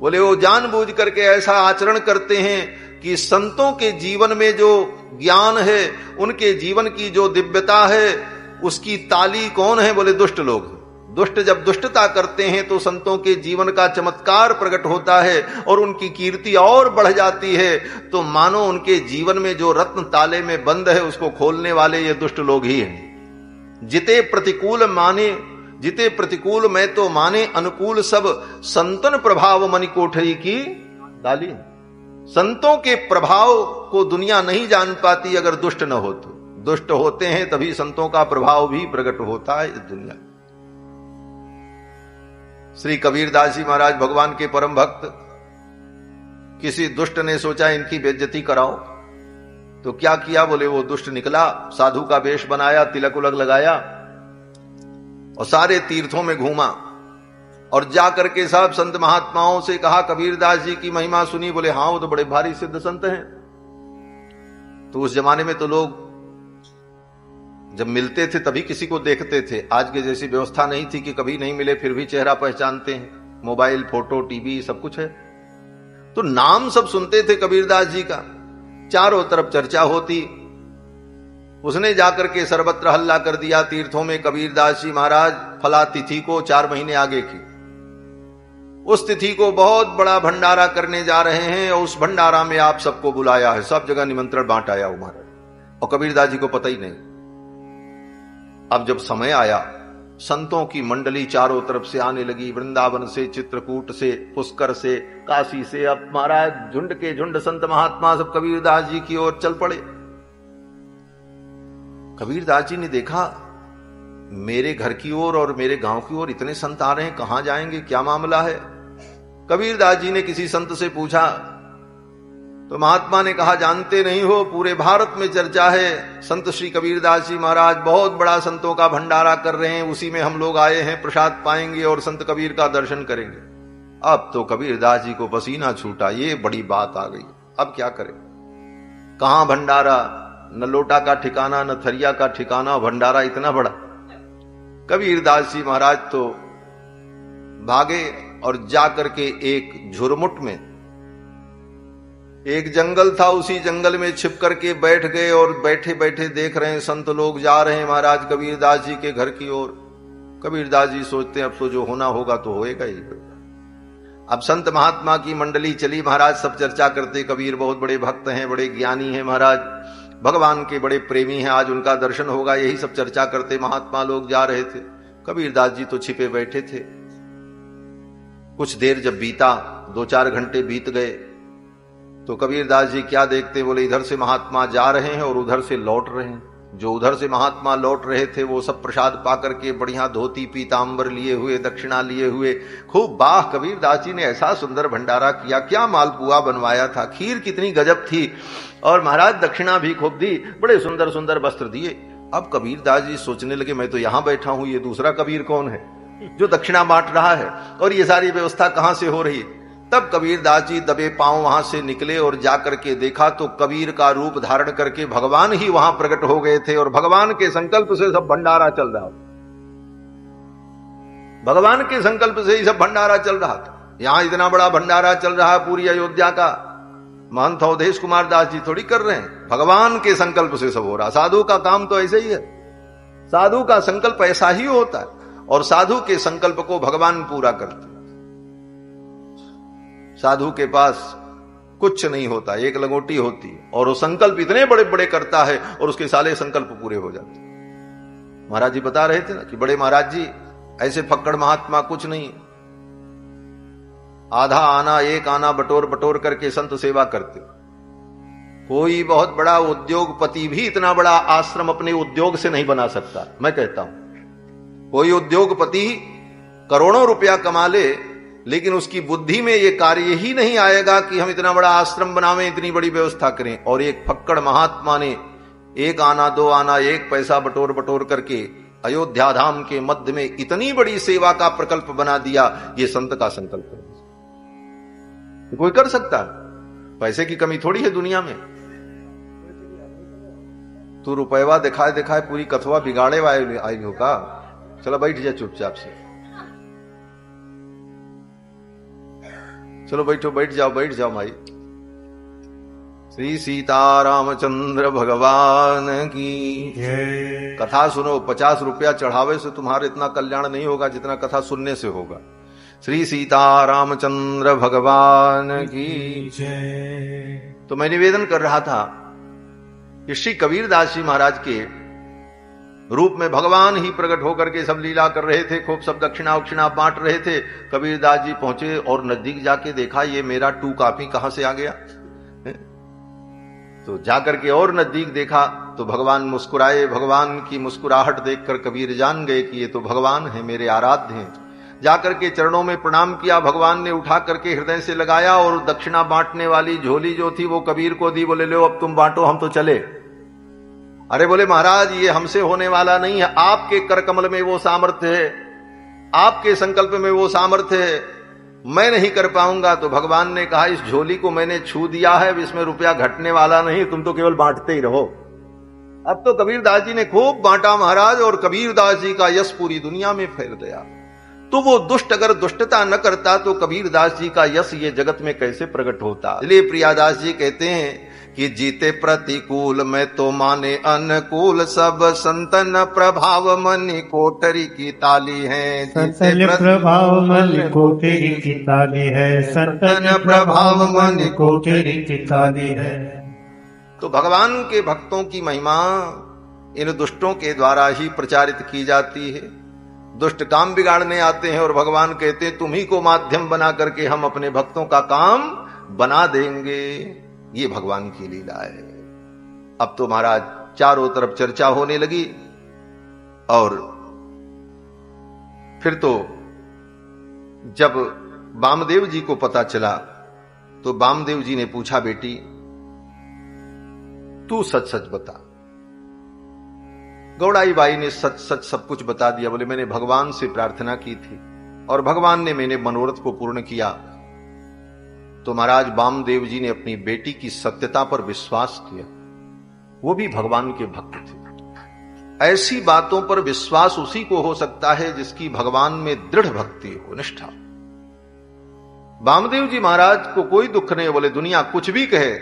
बोले वो जानबूझ करके ऐसा आचरण करते हैं कि संतों के जीवन में जो ज्ञान है, उनके जीवन की जो दिव्यता है, उसकी ताली कौन है? बोले दुष्ट लोग। दुष्ट जब दुष्टता करते हैं तो संतों के जीवन का चमत्कार प्रकट होता है और उनकी कीर्ति और बढ़ जाती है। तो मानो उनके जीवन में जो रत्न ताले में बंद है, उसको खोलने वाले ये दुष्ट लोग ही हैं। जिते प्रतिकूल मैं तो माने अनुकूल, सब संतन प्रभाव मनि कोठरी की ताली। संतों के प्रभाव को दुनिया नहीं जान पाती अगर दुष्ट न हो तो। दुष्ट होते हैं तभी संतों का प्रभाव भी प्रकट होता है इस दुनिया। श्री कबीरदास जी महाराज भगवान के परम भक्त, किसी दुष्ट ने सोचा इनकी बेइज्जती कराओ, तो क्या किया? बोले वो दुष्ट निकला, साधु का वेश बनाया, तिलक उलक लगाया और सारे तीर्थों में घूमा और जाकर के सब संत महात्माओं से कहा, कबीरदास जी की महिमा सुनी? बोले हाँ, वो तो बड़े भारी सिद्ध संत हैं। तो उस जमाने में तो लोग जब मिलते थे तभी किसी को देखते थे। आज के जैसी व्यवस्था नहीं थी कि कभी नहीं मिले फिर भी चेहरा पहचानते हैं। मोबाइल, फोटो, टीवी सब कुछ है। तो नाम सब सुनते थे कबीरदास जी का, चारों तरफ चर्चा होती। उसने जाकर के सर्वत्र हल्ला कर दिया तीर्थों में, कबीरदास जी महाराज फला तिथि को 4 महीने आगे की, उस तिथि को बहुत बड़ा भंडारा करने जा रहे हैं और उस भंडारा में आप सबको बुलाया है। सब जगह निमंत्रण बांट आया हूं महाराज, और कबीरदास जी को पता ही नहीं। अब जब समय आया, संतों की मंडली चारों तरफ से आने लगी, वृंदावन से, चित्रकूट से, पुष्कर से, काशी से। अब महाराज झुंड के झुंड संत महात्मा सब कबीरदास जी की ओर चल पड़े। कबीरदास जी ने देखा मेरे घर की ओर और मेरे गांव की ओर इतने संत आ रहे हैं, कहां जाएंगे, क्या मामला है? कबीरदास जी ने किसी संत से पूछा तो महात्मा ने कहा, जानते नहीं हो, पूरे भारत में चर्चा है, संत श्री कबीरदास जी महाराज बहुत बड़ा संतों का भंडारा कर रहे हैं, उसी में हम लोग आए हैं, प्रसाद पाएंगे और संत कबीर का दर्शन करेंगे। अब तो कबीरदास जी को पसीना छूटा, ये बड़ी बात आ गई, अब क्या करें? कहां भंडारा? न लोटा का ठिकाना, न थरिया का ठिकाना, भंडारा इतना बड़ा। कबीरदास जी महाराज तो भागे और जाकर के एक झुरमुट में, एक जंगल था, उसी जंगल में छिप करके बैठ गए और बैठे बैठे देख रहे हैं संत लोग जा रहे हैं महाराज कबीरदास जी के घर की ओर। कबीरदास जी सोचते हैं अब तो जो होना होगा तो होएगा ही। अब संत महात्मा की मंडली चली महाराज, सब चर्चा करते, कबीर बहुत बड़े भक्त हैं, बड़े ज्ञानी हैं महाराज, भगवान के बड़े प्रेमी हैं, आज उनका दर्शन होगा, यही सब चर्चा करते महात्मा लोग जा रहे थे। कबीरदास जी तो छिपे बैठे थे। कुछ देर जब बीता, 2-4 घंटे बीत गए, तो कबीरदास जी क्या देखते? बोले इधर से महात्मा जा रहे हैं और उधर से लौट रहे हैं। जो उधर से महात्मा लौट रहे थे वो सब प्रसाद पा करके बढ़िया धोती पीतांबर लिए हुए, दक्षिणा लिए हुए, खूब वाह कबीरदास जी ने ऐसा सुंदर भंडारा किया, क्या मालपुआ बनवाया था, खीर कितनी गजब थी, और महाराज दक्षिणा भी खूब दी, बड़े सुंदर सुंदर वस्त्र दिए। अब कबीरदास जी सोचने लगे मैं तो यहां बैठा हूं, ये दूसरा कबीर कौन है जो दक्षिणा बांट रहा है और ये सारी व्यवस्था कहां से हो रही है। तब कबीरदास जी दबे पांव वहां से निकले और जाकर के देखा तो कबीर का रूप धारण करके भगवान ही वहां प्रकट हो गए थे और भगवान के संकल्प से सब भंडारा चल रहा था। भगवान के संकल्प से ही सब भंडारा चल रहा था। यहां इतना बड़ा भंडारा चल रहा है पूरी अयोध्या का, महंत अवधेश कुमार दास जी थोड़ी कर रहे हैं, भगवान के संकल्प से सब हो रहा। साधु का काम तो ऐसे ही है, साधु का संकल्प ऐसा ही होता है और साधु के संकल्प को भगवान पूरा करते। साधु के पास कुछ नहीं होता, एक लंगोटी होती है और वो संकल्प इतने बड़े बड़े करता है और उसके सारे संकल्प पूरे हो जाते। महाराज जी बता रहे थे ना कि बड़े महाराज जी ऐसे फक्कड़ महात्मा कुछ नहीं, आधा आना एक आना बटोर बटोर करके संत सेवा करते। कोई बहुत बड़ा उद्योगपति भी इतना बड़ा आश्रम अपने उद्योग से नहीं बना सकता। मैं कहता हूं कोई उद्योगपति करोड़ों रुपया कमा ले लेकिन उसकी बुद्धि में यह कार्य ही नहीं आएगा कि हम इतना बड़ा आश्रम बनावें, इतनी बड़ी व्यवस्था करें। और एक फक्कड़ महात्मा ने एक आना दो आना एक पैसा बटोर बटोर करके अयोध्या धाम के मध्य में इतनी बड़ी सेवा का प्रकल्प बना दिया। ये संत का संकल्प है, कोई कर सकता है, पैसे की कमी थोड़ी है दुनिया में। तू रुपयवा दिखाए दिखाए पूरी कथवा बिगाड़े आई हो का, चलो बैठ जा चुपचाप से, चलो बैठो, बैठ जाओ माई। श्री सीतारामचंद्र भगवान की कथा सुनो। 50 रुपया चढ़ावे से तुम्हारा इतना कल्याण नहीं होगा जितना कथा सुनने से होगा। श्री सीतारामचंद्र भगवान की जय। तो मैं निवेदन कर रहा था कि श्री कबीरदास जी महाराज के रूप में भगवान ही प्रकट होकर के सब लीला कर रहे थे, खूब सब दक्षिणा उक्षिणा बांट रहे थे। कबीरदास जी पहुंचे और नजदीक जाके देखा ये मेरा 2 कॉपी कहां से आ गया। तो जाकर के और नजदीक देखा तो भगवान मुस्कुराए। भगवान की मुस्कुराहट देखकर कबीर जान गए कि ये तो भगवान है, मेरे आराध्य हैं। जाकर के चरणों में प्रणाम किया। भगवान ने उठा करके हृदय से लगाया और दक्षिणा बांटने वाली झोली जो थी वो कबीर को दी। बोले लो अब तुम बांटो, हम तो चले। अरे बोले महाराज ये हमसे होने वाला नहीं है, आपके कर कमल में वो सामर्थ्य है, आपके संकल्प में वो सामर्थ्य है, मैं नहीं कर पाऊंगा। तो भगवान ने कहा इस झोली को मैंने छू दिया है, इसमें रुपया घटने वाला नहीं, तुम तो केवल बांटते ही रहो। अब तो कबीरदास जी ने खूब बांटा महाराज, और कबीरदास जी का यश पूरी दुनिया में फैल गया। तो वो दुष्ट अगर दुष्टता न करता तो कबीरदास जी का यश ये जगत में कैसे प्रकट होता। इसलिए प्रियादास जी कहते हैं कि जीते प्रतिकूल में तो माने अनुकूल, सब संतन प्रभाव मन कोठरी की ताली है। संतन प्रभाव मन कोठरी की ताली है, संतन प्रभाव मन कोठरी की ताली है। तो भगवान के भक्तों की महिमा इन दुष्टों के द्वारा ही प्रचारित की जाती है। दुष्ट काम बिगाड़ने आते हैं और भगवान कहते हैं तुम्ही को माध्यम बना करके हम अपने भक्तों का काम बना देंगे। ये भगवान की लीला है। अब तो महाराज चारों तरफ चर्चा होने लगी और फिर तो जब वामदेव जी को पता चला तो वामदेव जी ने पूछा बेटी तू सच सच बता। गौड़ाई बाई ने सच सच सब कुछ बता दिया। बोले मैंने भगवान से प्रार्थना की थी और भगवान ने मेरे मनोरथ को पूर्ण किया। तो महाराज वामदेव जी ने अपनी बेटी की सत्यता पर विश्वास किया। वो भी भगवान के भक्त थे। ऐसी बातों पर विश्वास उसी को हो सकता है जिसकी भगवान में दृढ़ भक्ति हो, निष्ठा। वामदेव जी महाराज को कोई दुख नहीं। बोले दुनिया कुछ भी कहे,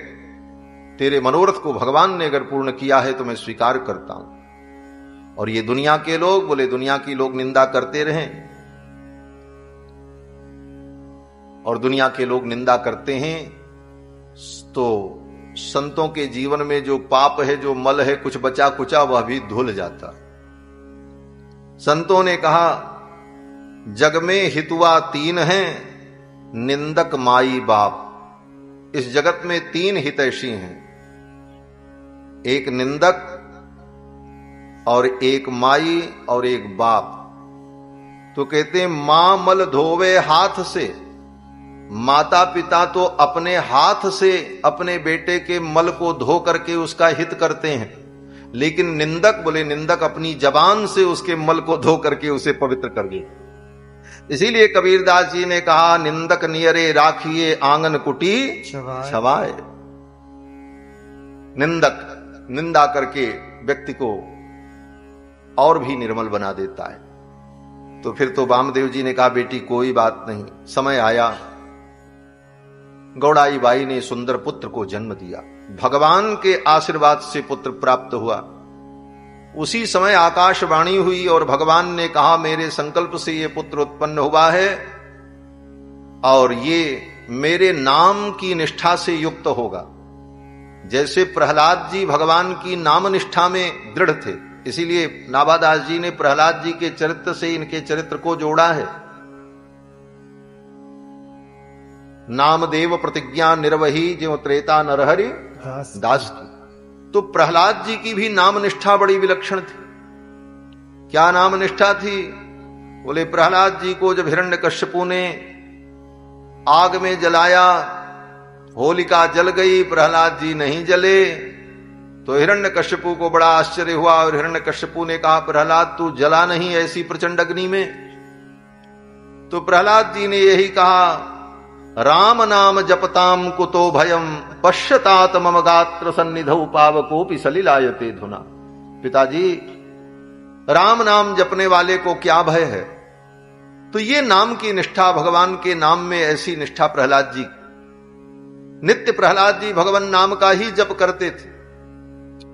तेरे मनोरथ को भगवान ने अगर पूर्ण किया है तो मैं स्वीकार करता हूं। और ये दुनिया के लोग, बोले दुनिया की लोग निंदा करते रहें, और दुनिया के लोग निंदा करते हैं तो संतों के जीवन में जो पाप है, जो मल है, कुछ बचा कुचा वह भी धुल जाता। संतों ने कहा जग में हितुआ 3 हैं, निंदक माई बाप। इस जगत में 3 हितैषी हैं, एक निंदक, और एक माई और एक बाप। तो कहते हैं मां मल धोवे हाथ से, माता पिता तो अपने हाथ से अपने बेटे के मल को धो करके उसका हित करते हैं, लेकिन निंदक, बोले निंदक अपनी जबान से उसके मल को धो करके उसे पवित्र कर दे। इसीलिए कबीरदास जी ने कहा, निंदक नियरे राखिए आंगन कुटी छवाए। निंदक निंदा करके व्यक्ति को और भी निर्मल बना देता है। तो फिर तो वामदेव जी ने कहा, बेटी कोई बात नहीं, समय आया। गौड़ाई बाई ने सुंदर पुत्र को जन्म दिया, भगवान के आशीर्वाद से पुत्र प्राप्त हुआ। उसी समय आकाशवाणी हुई और भगवान ने कहा, मेरे संकल्प से ये पुत्र उत्पन्न हुआ है और ये मेरे नाम की निष्ठा से युक्त होगा। जैसे प्रहलाद जी भगवान की नाम निष्ठा में दृढ़ थे, इसीलिए नाभादास जी ने प्रहलाद जी के चरित्र से इनके चरित्र को जोड़ा है। नामदेव प्रतिज्ञा निर्वही ज्यों त्रेता नरहरि दास की। तो प्रहलाद जी की भी नाम निष्ठा बड़ी विलक्षण थी। क्या नाम निष्ठा थी? बोले प्रहलाद जी को जब हिरण्यकश्यपु ने आग में जलाया, होलिका जल गई, प्रहलाद जी नहीं जले, तो हिरण्यकश्यपु को बड़ा आश्चर्य हुआ और हिरण्यकश्यपु ने कहा, प्रहलाद तू जला नहीं ऐसी प्रचंड अग्नि में? तो प्रहलाद जी ने यही कहा, राम नाम जपताम कुतो भयम पश्यतात मम गात्र सन्निधौ पावकोपि सलिलायते धुना। पिताजी, राम नाम जपने वाले को क्या भय है? तो ये नाम की निष्ठा, भगवान के नाम में ऐसी निष्ठा प्रहलाद जी, नित्य प्रहलाद जी भगवान नाम का ही जप करते थे,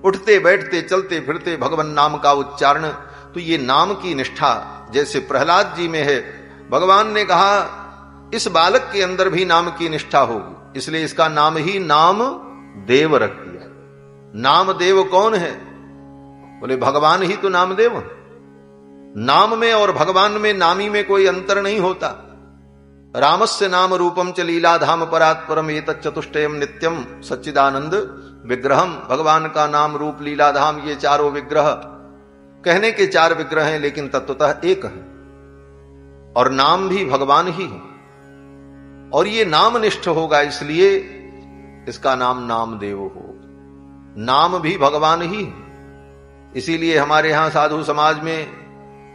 उठते बैठते चलते फिरते भगवान नाम का उच्चारण। तो ये नाम की निष्ठा जैसे प्रहलाद जी में है, भगवान ने कहा इस बालक के अंदर भी नाम की निष्ठा होगी, इसलिए इसका नाम ही नाम देव रख दिया। नाम देव कौन है? बोले भगवान ही तो नामदेव है। नाम में और भगवान में, नामी में कोई अंतर नहीं होता। रामस्य नाम रूपम च लीला धाम परात् परम एतत् चतुष्टयम नित्यम सच्चिदानंद विग्रहम। भगवान का नाम रूप लीला धाम ये चारों विग्रह, कहने के चार विग्रह हैं लेकिन तत्वतः एक है, और नाम भी भगवान ही है। और ये नाम निष्ठ होगा, इसलिए इसका नाम नामदेव हो। नाम भी भगवान ही है। इसीलिए हमारे यहां साधु समाज में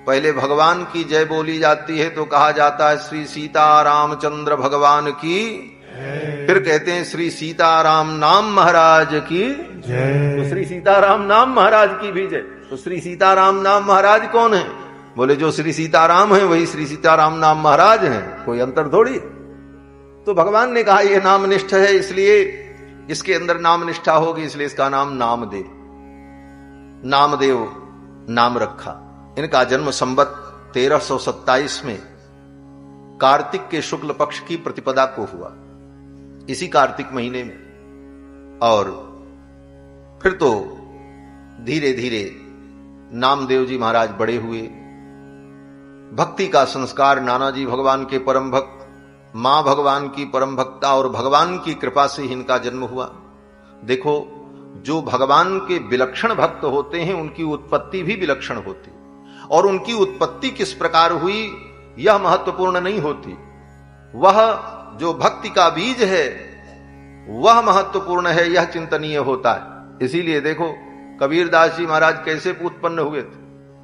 पहले भगवान की जय बोली जाती है तो कहा जाता है श्री सीतारामचंद्र भगवान की, फिर कहते हैं श्री सीताराम नाम महाराज की जय। तो श्री सीताराम नाम महाराज की भी जय। तो श्री सीताराम नाम महाराज कौन है? बोले जो श्री सीताराम है वही श्री सीताराम नाम महाराज हैं, कोई अंतर थोड़ी। तो भगवान ने कहा यह नाम निष्ठ है, इसलिए इसके अंदर नाम निष्ठा होगी, इसलिए इसका नाम नामदेव, नामदेव नाम रखा। इनका जन्म संवत 1327 में कार्तिक के शुक्ल पक्ष की प्रतिपदा को हुआ, इसी कार्तिक महीने में। और फिर तो धीरे धीरे नामदेव जी महाराज बड़े हुए। भक्ति का संस्कार, नानाजी भगवान के परम भक्त, मां भगवान की परम भक्ता और भगवान की कृपा से इनका जन्म हुआ। देखो, जो भगवान के विलक्षण भक्त होते हैं उनकी उत्पत्ति भी विलक्षण होती, और उनकी उत्पत्ति किस प्रकार हुई यह महत्वपूर्ण नहीं होती, वह जो भक्ति का बीज है वह महत्वपूर्ण है, यह चिंतनीय होता है। इसीलिए देखो कबीरदास जी महाराज कैसे उत्पन्न हुए थे।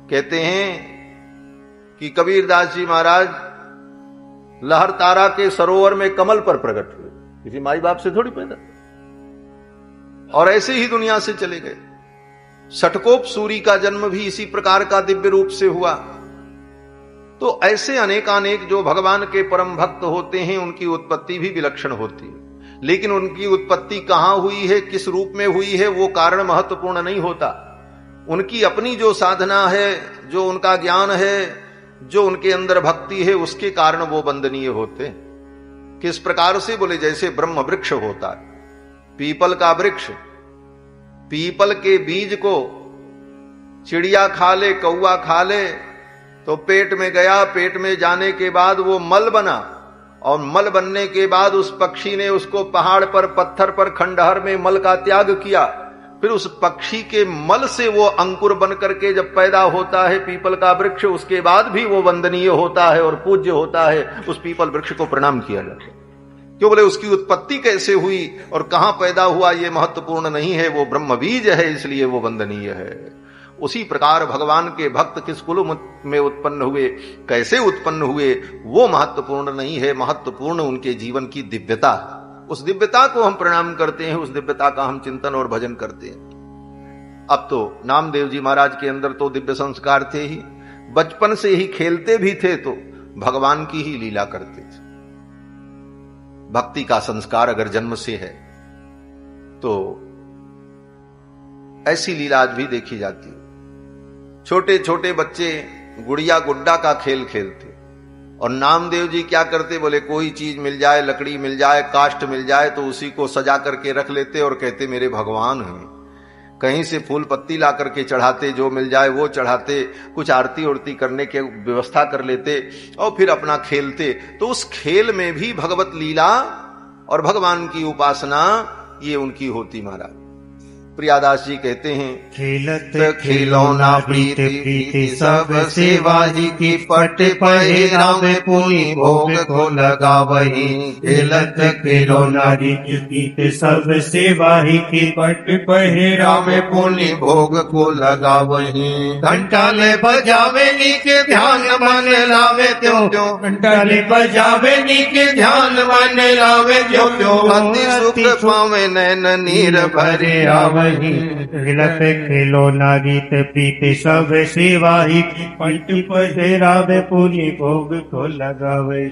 कहते हैं कि कबीरदास जी महाराज लहर तारा के सरोवर में कमल पर प्रकट हुए, किसी माई बाप से थोड़ी पैदा, और ऐसे ही दुनिया से चले गए। षटकोप सूरी का जन्म भी इसी प्रकार का दिव्य रूप से हुआ। तो ऐसे अनेकानेक जो भगवान के परम भक्त होते हैं उनकी उत्पत्ति भी विलक्षण होती है, लेकिन उनकी उत्पत्ति कहां हुई है, किस रूप में हुई है, वो कारण महत्वपूर्ण नहीं होता। उनकी अपनी जो साधना है, जो उनका ज्ञान है, जो उनके अंदर भक्ति है, उसके कारण वो वंदनीय होते हैं। किस प्रकार से? बोले जैसे ब्रह्म वृक्ष होता है, पीपल का वृक्ष, पीपल के बीज को चिड़िया खा ले, कौवा खा ले, तो पेट में गया, पेट में जाने के बाद वो मल बना, और मल बनने के बाद उस पक्षी ने उसको पहाड़ पर, पत्थर पर, खंडहर में मल का त्याग किया, फिर उस पक्षी के मल से वो अंकुर बन करके जब पैदा होता है पीपल का वृक्ष, उसके बाद भी वो वंदनीय होता है और पूज्य होता है। उस पीपल वृक्ष को प्रणाम किया जाता है। क्यों बोले? उसकी उत्पत्ति कैसे हुई और कहां पैदा हुआ ये महत्वपूर्ण नहीं है, वो ब्रह्म बीज है, इसलिए वो वंदनीय है। उसी प्रकार भगवान के भक्त किस कुल में उत्पन्न हुए, कैसे उत्पन्न हुए, वो महत्वपूर्ण नहीं है। महत्वपूर्ण उनके जीवन की दिव्यता। उस दिव्यता को हम प्रणाम करते हैं, उस दिव्यता का हम चिंतन और भजन करते हैं। अब तो नामदेव जी महाराज के अंदर तो दिव्य संस्कार थे ही, बचपन से ही खेलते भी थे तो भगवान की ही लीला करते थे। भक्ति का संस्कार अगर जन्म से है तो ऐसी लीला आज भी देखी जाती है। छोटे छोटे बच्चे गुड़िया गुड्डा का खेल खेलते और नामदेव जी क्या करते? बोले कोई चीज मिल जाए, लकड़ी मिल जाए, काष्ठ मिल जाए तो उसी को सजा करके रख लेते और कहते मेरे भगवान हैं। कहीं से फूल पत्ती ला करके चढ़ाते, जो मिल जाए वो चढ़ाते, कुछ आरती उरती करने की व्यवस्था कर लेते और फिर अपना खेलते। तो उस खेल में भी भगवत लीला और भगवान की उपासना ये उनकी होती। महाराज प्रियादास जी कहते हैं, खेलत खिलौना प्रीत प्रीति सब सेवा ही की, पट पहिरा में पुनि भोग को लगावही। खेलत खिलौना प्रीत प्रीति सब सेवा ही की, पट पहिरा में पुनि भोग को लगावही। घंटा ले बजावे नीके ध्यान मन लावे त्यों त्यों, घंटा ले बजावे नीके ध्यान मन लावे त्यों त्यों। अति सुख पावे नैन नीर भरे आवे। खेलत खिलौना रीत प्रीति सब सेवा ही, पट पहिरा में पुनि भोग को लगावे।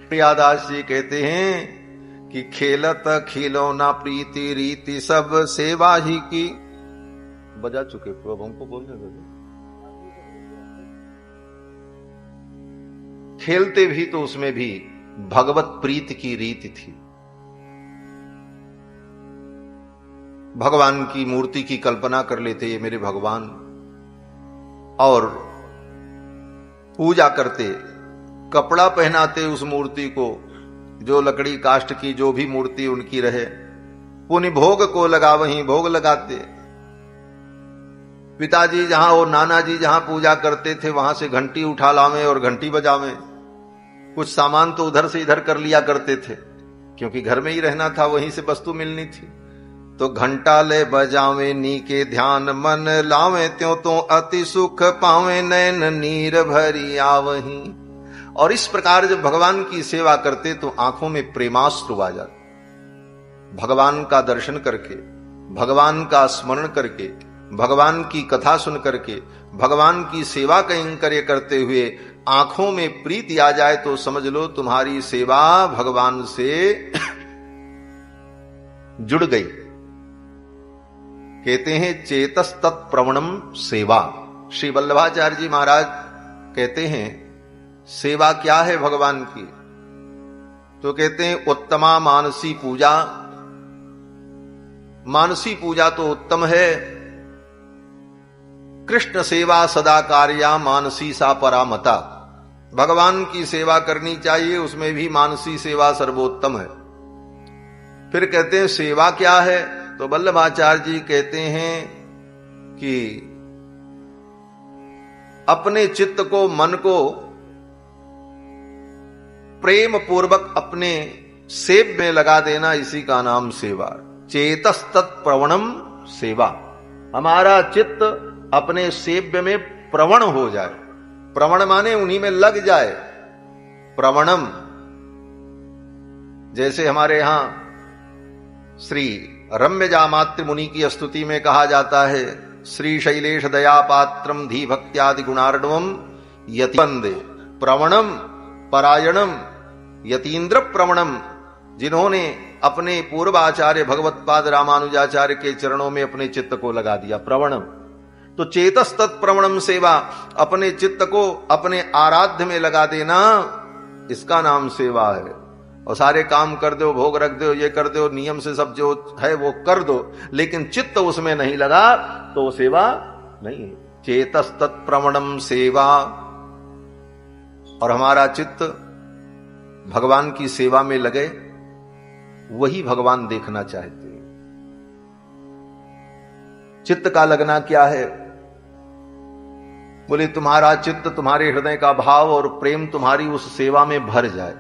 प्रियादास जी कहते हैं कि खेलत खिलौना प्रीति रीति सब सेवा ही की। बजा चुके प्रभु, हमको बोलने दो। खेलते भी तो उसमें भी भगवत प्रीति की रीति थी। भगवान की मूर्ति की कल्पना कर लेते ये मेरे भगवान, और पूजा करते, कपड़ा पहनाते उस मूर्ति को, जो लकड़ी काष्ठ की जो भी मूर्ति उनकी रहे। पुनि भोग को लगा वहीं भोग लगाते। पिताजी जहां और नाना जी जहां पूजा करते थे वहां से घंटी उठा लावे और घंटी बजावे। कुछ सामान तो उधर से इधर कर लिया करते थे, क्योंकि घर में ही रहना था, वहीं से वस्तु मिलनी थी। तो घंटा ले बजावे नीके ध्यान मन लावे, त्यों तो अति सुख पावे नैन नीर भरी आवही। और इस प्रकार जब भगवान की सेवा करते तो आंखों में प्रेमाश्रु आ जाते। भगवान का दर्शन करके, भगवान का स्मरण करके, भगवान की कथा सुन करके, भगवान की सेवा कैंकर्य करते हुए आंखों में प्रीति आ जाए तो समझ लो तुम्हारी सेवा भगवान से जुड़ गई। कहते हैं चेतस तत्प्रवणम सेवा। श्री वल्लभाचार्य जी महाराज कहते हैं सेवा क्या है भगवान की? तो कहते हैं उत्तमा मानसी पूजा। मानसी पूजा तो उत्तम है। कृष्ण सेवा सदा कार्या मानसी सा परामता। भगवान की सेवा करनी चाहिए, उसमें भी मानसी सेवा सर्वोत्तम है। फिर कहते हैं सेवा क्या है? तो वल्लभाचार्य जी कहते हैं कि अपने चित्त को, मन को प्रेम पूर्वक अपने सेव में लगा देना, इसी का नाम सेवा। चेतस तत्प्रवणम सेवा। हमारा चित्त अपने सेव्य में प्रवण हो जाए। प्रवण माने उन्हीं में लग जाए। प्रवणम, जैसे हमारे यहां श्री रम्यजा मातृ मुनि की स्तुति में कहा जाता है, श्री शैलेश दया पात्रम धी भक्त्यादि गुणार्णवम यतिवंदे प्रवणम परायणम यतीन्द्र प्रवणम। जिन्होंने अपने पूर्वाचार्य भगवत्पाद रामानुजाचार्य के चरणों में अपने चित्त को लगा दिया, प्रवणम। तो चेतस तत्प्रवणम सेवा, अपने चित्त को अपने आराध्य में लगा देना, इसका नाम सेवा है। और सारे काम कर दो, भोग रख दो, ये कर दो, नियम से सब जो है वो कर दो, लेकिन चित्त उसमें नहीं लगा तो सेवा नहीं है। चेतस तत्प्रवणम सेवा। और हमारा चित्त भगवान की सेवा में लगे, वही भगवान देखना चाहते हैं। चित्त का लगना क्या है? बोले तुम्हारा चित्त, तुम्हारे हृदय का भाव और प्रेम तुम्हारी उस सेवा में भर जाए।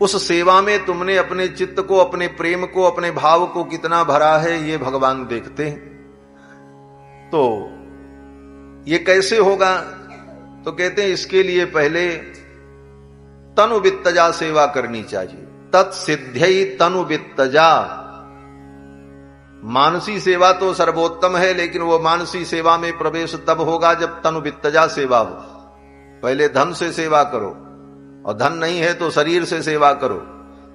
उस सेवा में तुमने अपने चित्त को, अपने प्रेम को, अपने भाव को कितना भरा है, ये भगवान देखते हैं। तो ये कैसे होगा? तो कहते हैं इसके लिए पहले तनु वित्तजा सेवा करनी चाहिए। तत्सिद्ध्यै तनु वित्तजा। मानसी सेवा तो सर्वोत्तम है, लेकिन वो मानसी सेवा में प्रवेश तब होगा जब तनु वित्तजा सेवा हो। पहले धन से सेवा करो, और धन नहीं है तो शरीर से सेवा करो।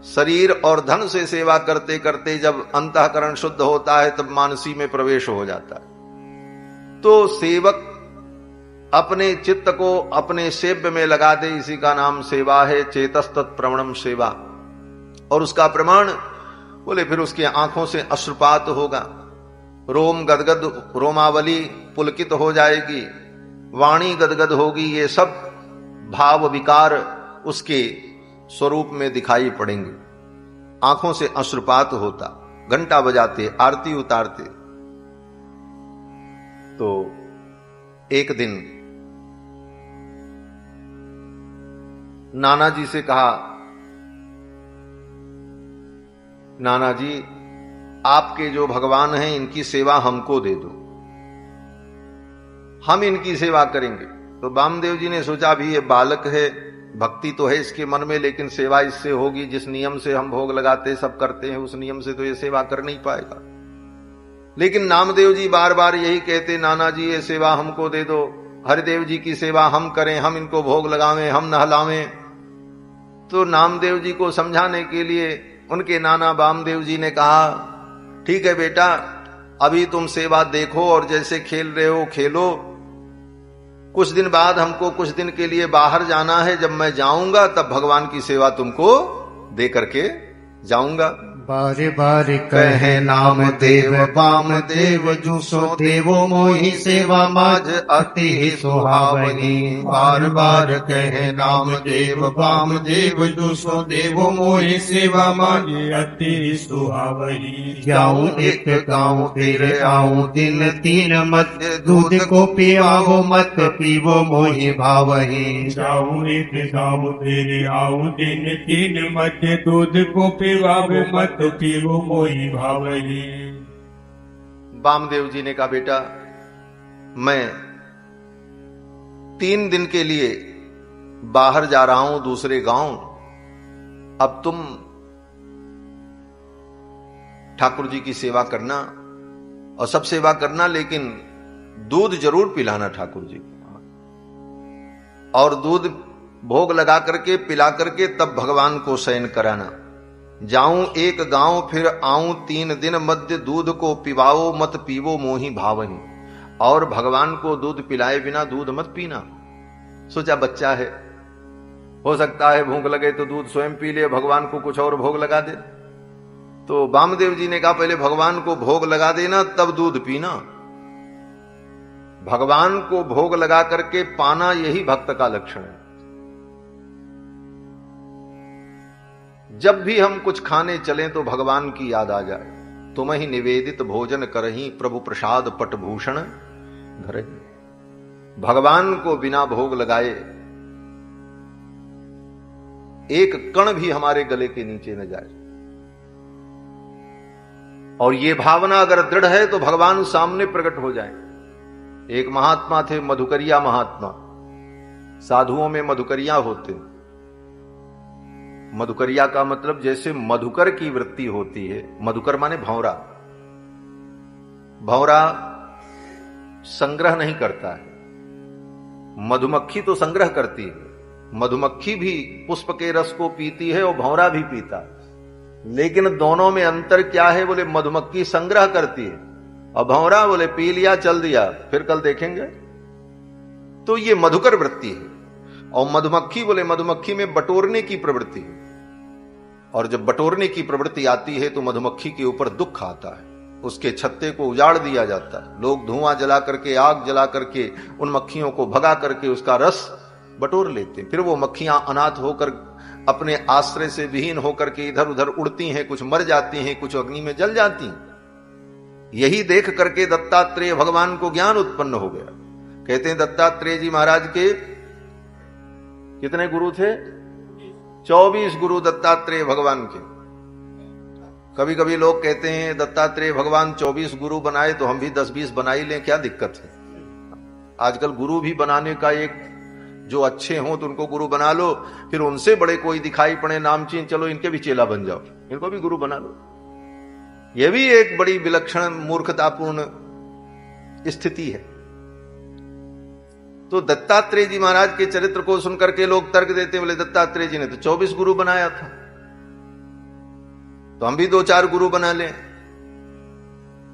शरीर और धन से सेवा करते करते जब अंतःकरण शुद्ध होता है तब मानसी में प्रवेश हो जाता है। तो सेवक अपने चित्त को अपने सेव्य में लगा दे, इसी का नाम सेवा है। चेतस्तत् प्रवणम सेवा। और उसका प्रमाण बोले फिर उसकी आंखों से अश्रुपात होगा, रोम गदगद, रोमावली पुलकित हो जाएगी, वाणी गदगद होगी। ये सब भाव विकार उसके स्वरूप में दिखाई पड़ेंगे। आंखों से अश्रुपात होता, घंटा बजाते, आरती उतारते। तो एक दिन नाना जी से कहा, नाना जी आपके जो भगवान हैं इनकी सेवा हमको दे दो, हम इनकी सेवा करेंगे। तो वामदेव जी ने सोचा भी ये बालक है, भक्ति तो है इसके मन में, लेकिन सेवा इससे होगी जिस नियम से हम भोग लगाते सब करते हैं, उस नियम से तो ये सेवा कर नहीं पाएगा। लेकिन नामदेव जी बार बार यही कहते, नाना जी ये सेवा हमको दे दो, हरिदेव जी की सेवा हम करें, हम इनको भोग लगावें, हम नहलावें। तो नामदेव जी को समझाने के लिए उनके नाना वामदेव जी ने कहा, ठीक है बेटा, अभी तुम सेवा देखो और जैसे खेल रहे हो खेलो। कुछ दिन बाद हमको कुछ दिन के लिए बाहर जाना है, जब मैं जाऊंगा तब भगवान की सेवा तुमको दे करके जाऊंगा। बारे बारे कहे नाम देव वाम देव, जूसो देवो मोहि सेवा माज अति ही सुहावनी। बार बार कहे नाम देव वाम देव, जूसो देवो मोहि सेवा माज अति ही सुहावनी। जाऊं एक गाँव फिर आऊं दिन तीन मत, दूध को पियाओ मत पीवो मोहि भावही। जाऊं एक गाँव फिर आऊं दिन तीन मत, दूध को पिवाओ मत पीवो मोहि भावही। वामदेव जी ने कहा, बेटा मैं 3 दिन के लिए बाहर जा रहा हूं दूसरे गांव, अब तुम ठाकुर जी की सेवा करना और सब सेवा करना, लेकिन दूध जरूर पिलाना ठाकुर जी को, और दूध भोग लगा करके पिला करके तब भगवान को शयन कराना। जाऊं एक गांव फिर आऊं 3 दिन मध्य, दूध को पिवाओ मत पीवो मोहि भावनी। और भगवान को दूध पिलाए बिना दूध मत पीना। सोचा बच्चा है, हो सकता है भूख लगे तो दूध स्वयं पी ले, भगवान को कुछ और भोग लगा दे। तो वामदेव जी ने कहा, पहले भगवान को भोग लगा देना तब दूध पीना। भगवान को भोग लगा करके पाना, यही भक्त का लक्षण है। जब भी हम कुछ खाने चलें तो भगवान की याद आ जाए। तुम ही निवेदित भोजन करही, प्रभु प्रसाद पटभूषण धरहि। भगवान को बिना भोग लगाए एक कण भी हमारे गले के नीचे न जाए। और ये भावना अगर दृढ़ है तो भगवान सामने प्रकट हो जाए। एक महात्मा थे, मधुकरिया महात्मा। साधुओं में मधुकरिया होते। मधुकरिया का मतलब जैसे मधुकर की वृत्ति होती है। मधुकर माने भौरा। भौरा संग्रह नहीं करता है, मधुमक्खी तो संग्रह करती है। मधुमक्खी भी पुष्प के रस को पीती है और भौरा भी पीता है, लेकिन दोनों में अंतर क्या है? बोले मधुमक्खी संग्रह करती है और भौरा बोले पी लिया चल दिया, फिर कल देखेंगे। तो ये मधुकर वृत्ति है। और मधुमक्खी बोले मधुमक्खी में बटोरने की प्रवृत्ति है, और जब बटोरने की प्रवृत्ति आती है तो मधुमक्खी के ऊपर दुख आता है। उसके छत्ते को उजाड़ दिया जाता है। लोग धुआं जला करके, आग जला करके उन मक्खियों को भगा करके उसका रस बटोर लेते। फिर वो मक्खियां अनाथ होकर अपने आश्रय से विहीन होकर के इधर उधर उड़ती हैं, कुछ मर जाती हैं, कुछ अग्नि में जल जाती हैं। यही देख करके दत्तात्रेय भगवान को ज्ञान उत्पन्न हो गया। कहते हैं दत्तात्रेय जी महाराज के कितने गुरु थे? 24 गुरु दत्तात्रेय भगवान के। कभी कभी लोग कहते हैं दत्तात्रेय भगवान 24 गुरु बनाए तो हम भी 10-20 बना ही लें, क्या दिक्कत है? आजकल गुरु भी बनाने का एक, जो अच्छे हों तो उनको गुरु बना लो, फिर उनसे बड़े कोई दिखाई पड़े नामचीन, चलो इनके भी चेला बन जाओ, इनको भी गुरु बना लो। यह भी एक बड़ी विलक्षण मूर्खतापूर्ण स्थिति है। तो दत्तात्रेय जी महाराज के चरित्र को सुनकर के लोग तर्क देते, बोले दत्तात्रेय जी ने तो 24 गुरु बनाया था, तो हम भी 2-4 गुरु बना लें।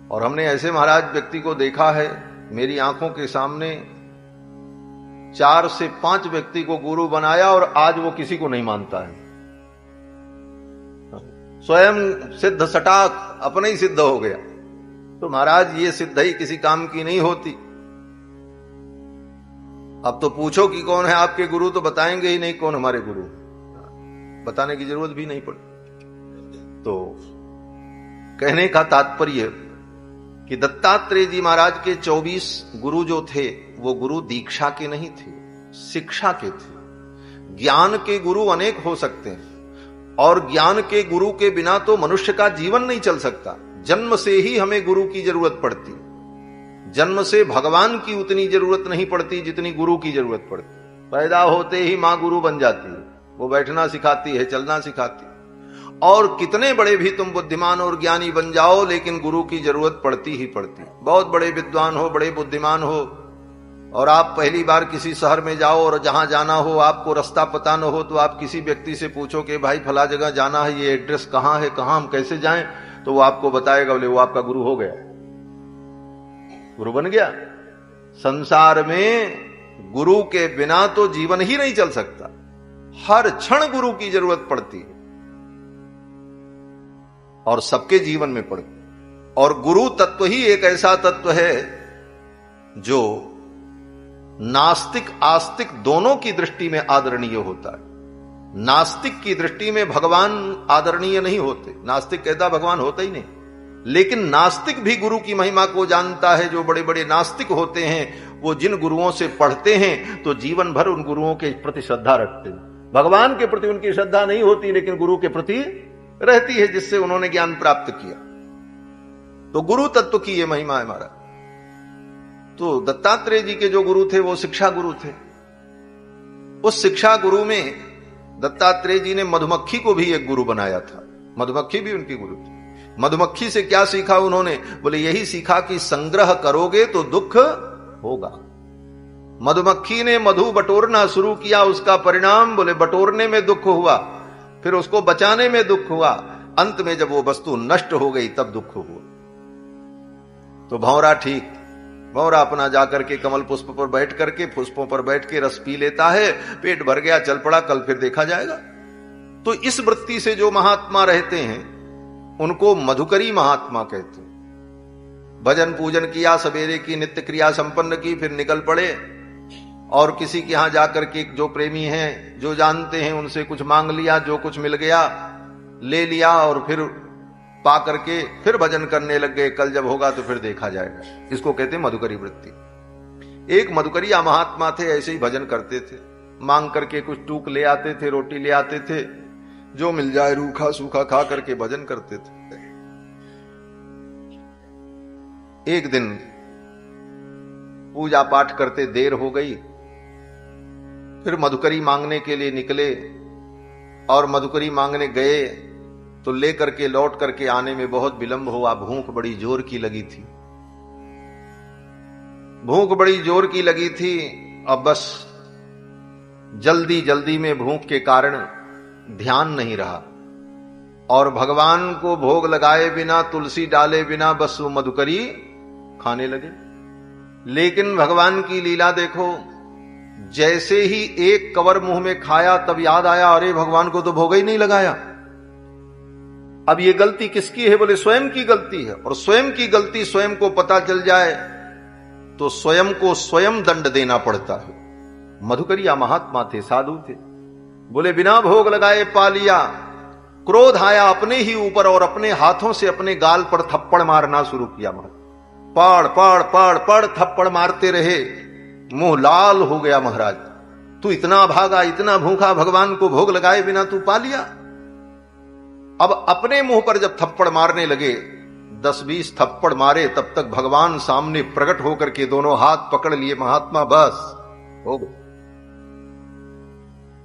और हमने ऐसे महाराज व्यक्ति को देखा है, मेरी आंखों के सामने 4 से 5 व्यक्ति को गुरु बनाया और आज वो किसी को नहीं मानता है। स्वयं सिद्ध सटाक अपने ही सिद्ध हो गया। तो महाराज ये सिद्ध ही किसी काम की नहीं होती। अब तो पूछो कि कौन है आपके गुरु, तो बताएंगे ही नहीं कौन हमारे गुरु, बताने की जरूरत भी नहीं पड़ी। तो कहने का तात्पर्य कि दत्तात्रेय जी महाराज के 24 गुरु जो थे वो गुरु दीक्षा के नहीं थे, शिक्षा के थे। ज्ञान के गुरु अनेक हो सकते हैं और ज्ञान के गुरु के बिना तो मनुष्य का जीवन नहीं चल सकता। जन्म से ही हमें गुरु की जरूरत पड़ती, जन्म से भगवान की उतनी जरूरत नहीं पड़ती जितनी गुरु की जरूरत पड़ती। पैदा होते ही मां गुरु बन जाती है, वो बैठना सिखाती है, चलना सिखाती है। और कितने बड़े भी तुम बुद्धिमान और ज्ञानी बन जाओ, लेकिन गुरु की जरूरत पड़ती ही पड़ती। बहुत बड़े विद्वान हो, बड़े बुद्धिमान हो, और आप पहली बार किसी शहर में जाओ और जहां जाना हो आपको रास्ता पता न हो, तो आप किसी व्यक्ति से पूछो कि भाई फला जगह जाना है, ये एड्रेस कहां है, कहां हम कैसे जाएं, तो वो आपको बताएगा। बोले वो आपका गुरु हो गया, गुरु बन गया। संसार में गुरु के बिना तो जीवन ही नहीं चल सकता, हर क्षण गुरु की जरूरत पड़ती है और सबके जीवन में पड़ती। और गुरु तत्व ही एक ऐसा तत्व है जो नास्तिक आस्तिक दोनों की दृष्टि में आदरणीय होता है। नास्तिक की दृष्टि में भगवान आदरणीय नहीं होते, नास्तिक कहता भगवान होता ही नहीं। लेकिन नास्तिक भी गुरु की महिमा को जानता है। जो बड़े बड़े नास्तिक होते हैं वो जिन गुरुओं से पढ़ते हैं तो जीवन भर उन गुरुओं के प्रति श्रद्धा रखते हैं। भगवान के प्रति उनकी श्रद्धा नहीं होती, लेकिन गुरु के प्रति रहती है, जिससे उन्होंने ज्ञान प्राप्त किया। तो गुरु तत्व की यह महिमा है हमारा। तो दत्तात्रेय जी के जो गुरु थे वो शिक्षा गुरु थे। उस शिक्षा गुरु में दत्तात्रेय जी ने मधुमक्खी को भी एक गुरु बनाया था। मधुमक्खी भी उनकी गुरु थी। मधुमक्खी से क्या सीखा उन्होंने? बोले यही सीखा कि संग्रह करोगे तो दुख होगा। मधुमक्खी ने मधु बटोरना शुरू किया, उसका परिणाम बोले बटोरने में दुख हुआ, फिर उसको बचाने में दुख हुआ, अंत में जब वो वस्तु नष्ट हो गई तब दुख हुआ। तो भंवरा ठीक, भंवरा अपना जाकर के कमल पुष्प पर बैठ करके, पुष्पों पर बैठ के रस पी लेता है, पेट भर गया, चल पड़ा, कल फिर देखा जाएगा। तो इस वृत्ति से जो महात्मा रहते हैं उनको मधुकरी महात्मा कहते हैं। भजन पूजन किया, सवेरे की नित्य क्रिया संपन्न की, फिर निकल पड़े और किसी के यहां जाकर के जो प्रेमी हैं, जो जानते हैं, उनसे कुछ मांग लिया, जो कुछ मिल गया ले लिया और फिर पा करके फिर भजन करने लग गए। कल जब होगा तो फिर देखा जाएगा। इसको कहते हैं मधुकरी वृत्ति। एक मधुकरिया महात्मा थे, ऐसे ही भजन करते थे, मांग करके कुछ टूक ले आते थे, रोटी ले आते थे, जो मिल जाए रूखा सूखा खा करके भजन करते थे। एक दिन पूजा पाठ करते देर हो गई, फिर मधुकरी मांगने के लिए निकले और मधुकरी मांगने गए तो लेकर के लौट करके आने में बहुत विलंब हुआ। भूख बड़ी जोर की लगी थी, भूख बड़ी जोर की लगी थी। अब बस जल्दी जल्दी में भूख के कारण ध्यान नहीं रहा और भगवान को भोग लगाए बिना, तुलसी डाले बिना बस वो मधुकरी खाने लगे। लेकिन भगवान की लीला देखो, जैसे ही एक कवर मुंह में खाया तब याद आया, अरे भगवान को तो भोग ही नहीं लगाया। अब ये गलती किसकी है? बोले स्वयं की गलती है। और स्वयं की गलती स्वयं को पता चल जाए तो स्वयं को स्वयं दंड देना पड़ता है। मधुकरिया महात्मा थे, साधु थे, बोले बिना भोग लगाए पा लिया क्रोध आया अपने ही ऊपर और अपने हाथों से अपने गाल पर थप्पड़ मारना शुरू किया। महाराज पड़ थप्पड़ मारते रहे, मुंह लाल हो गया। महाराज तू इतना भागा, इतना भूखा, भगवान को भोग लगाए बिना तू पा लिया। अब अपने मुंह पर जब थप्पड़ मारने लगे, 10-20 थप्पड़ मारे, तब तक भगवान सामने प्रकट होकर के दोनों हाथ पकड़ लिए। महात्मा बस हो गए।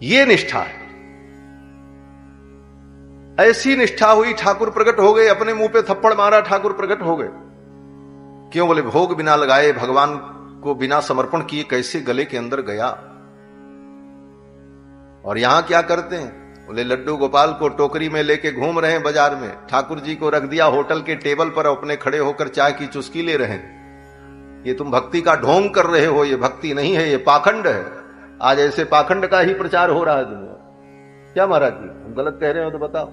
ये निष्ठा है। ऐसी निष्ठा हुई, ठाकुर प्रकट हो गए, अपने मुंह पे थप्पड़ मारा, ठाकुर प्रकट हो गए। क्यों? बोले भोग बिना लगाए, भगवान को बिना समर्पण किए कैसे गले के अंदर गया। और यहां क्या करते हैं? बोले लड्डू गोपाल को टोकरी में लेके घूम रहे हैं बाजार में, ठाकुर जी को रख दिया होटल के टेबल पर, अपने खड़े होकर चाय की चुस्की ले रहे हैं। ये तुम भक्ति का ढोंग कर रहे हो, ये भक्ति नहीं है, ये पाखंड है। आज ऐसे पाखंड का ही प्रचार हो रहा है दुनिया। क्या महाराज जी, हम गलत कह रहे हो तो बताओ।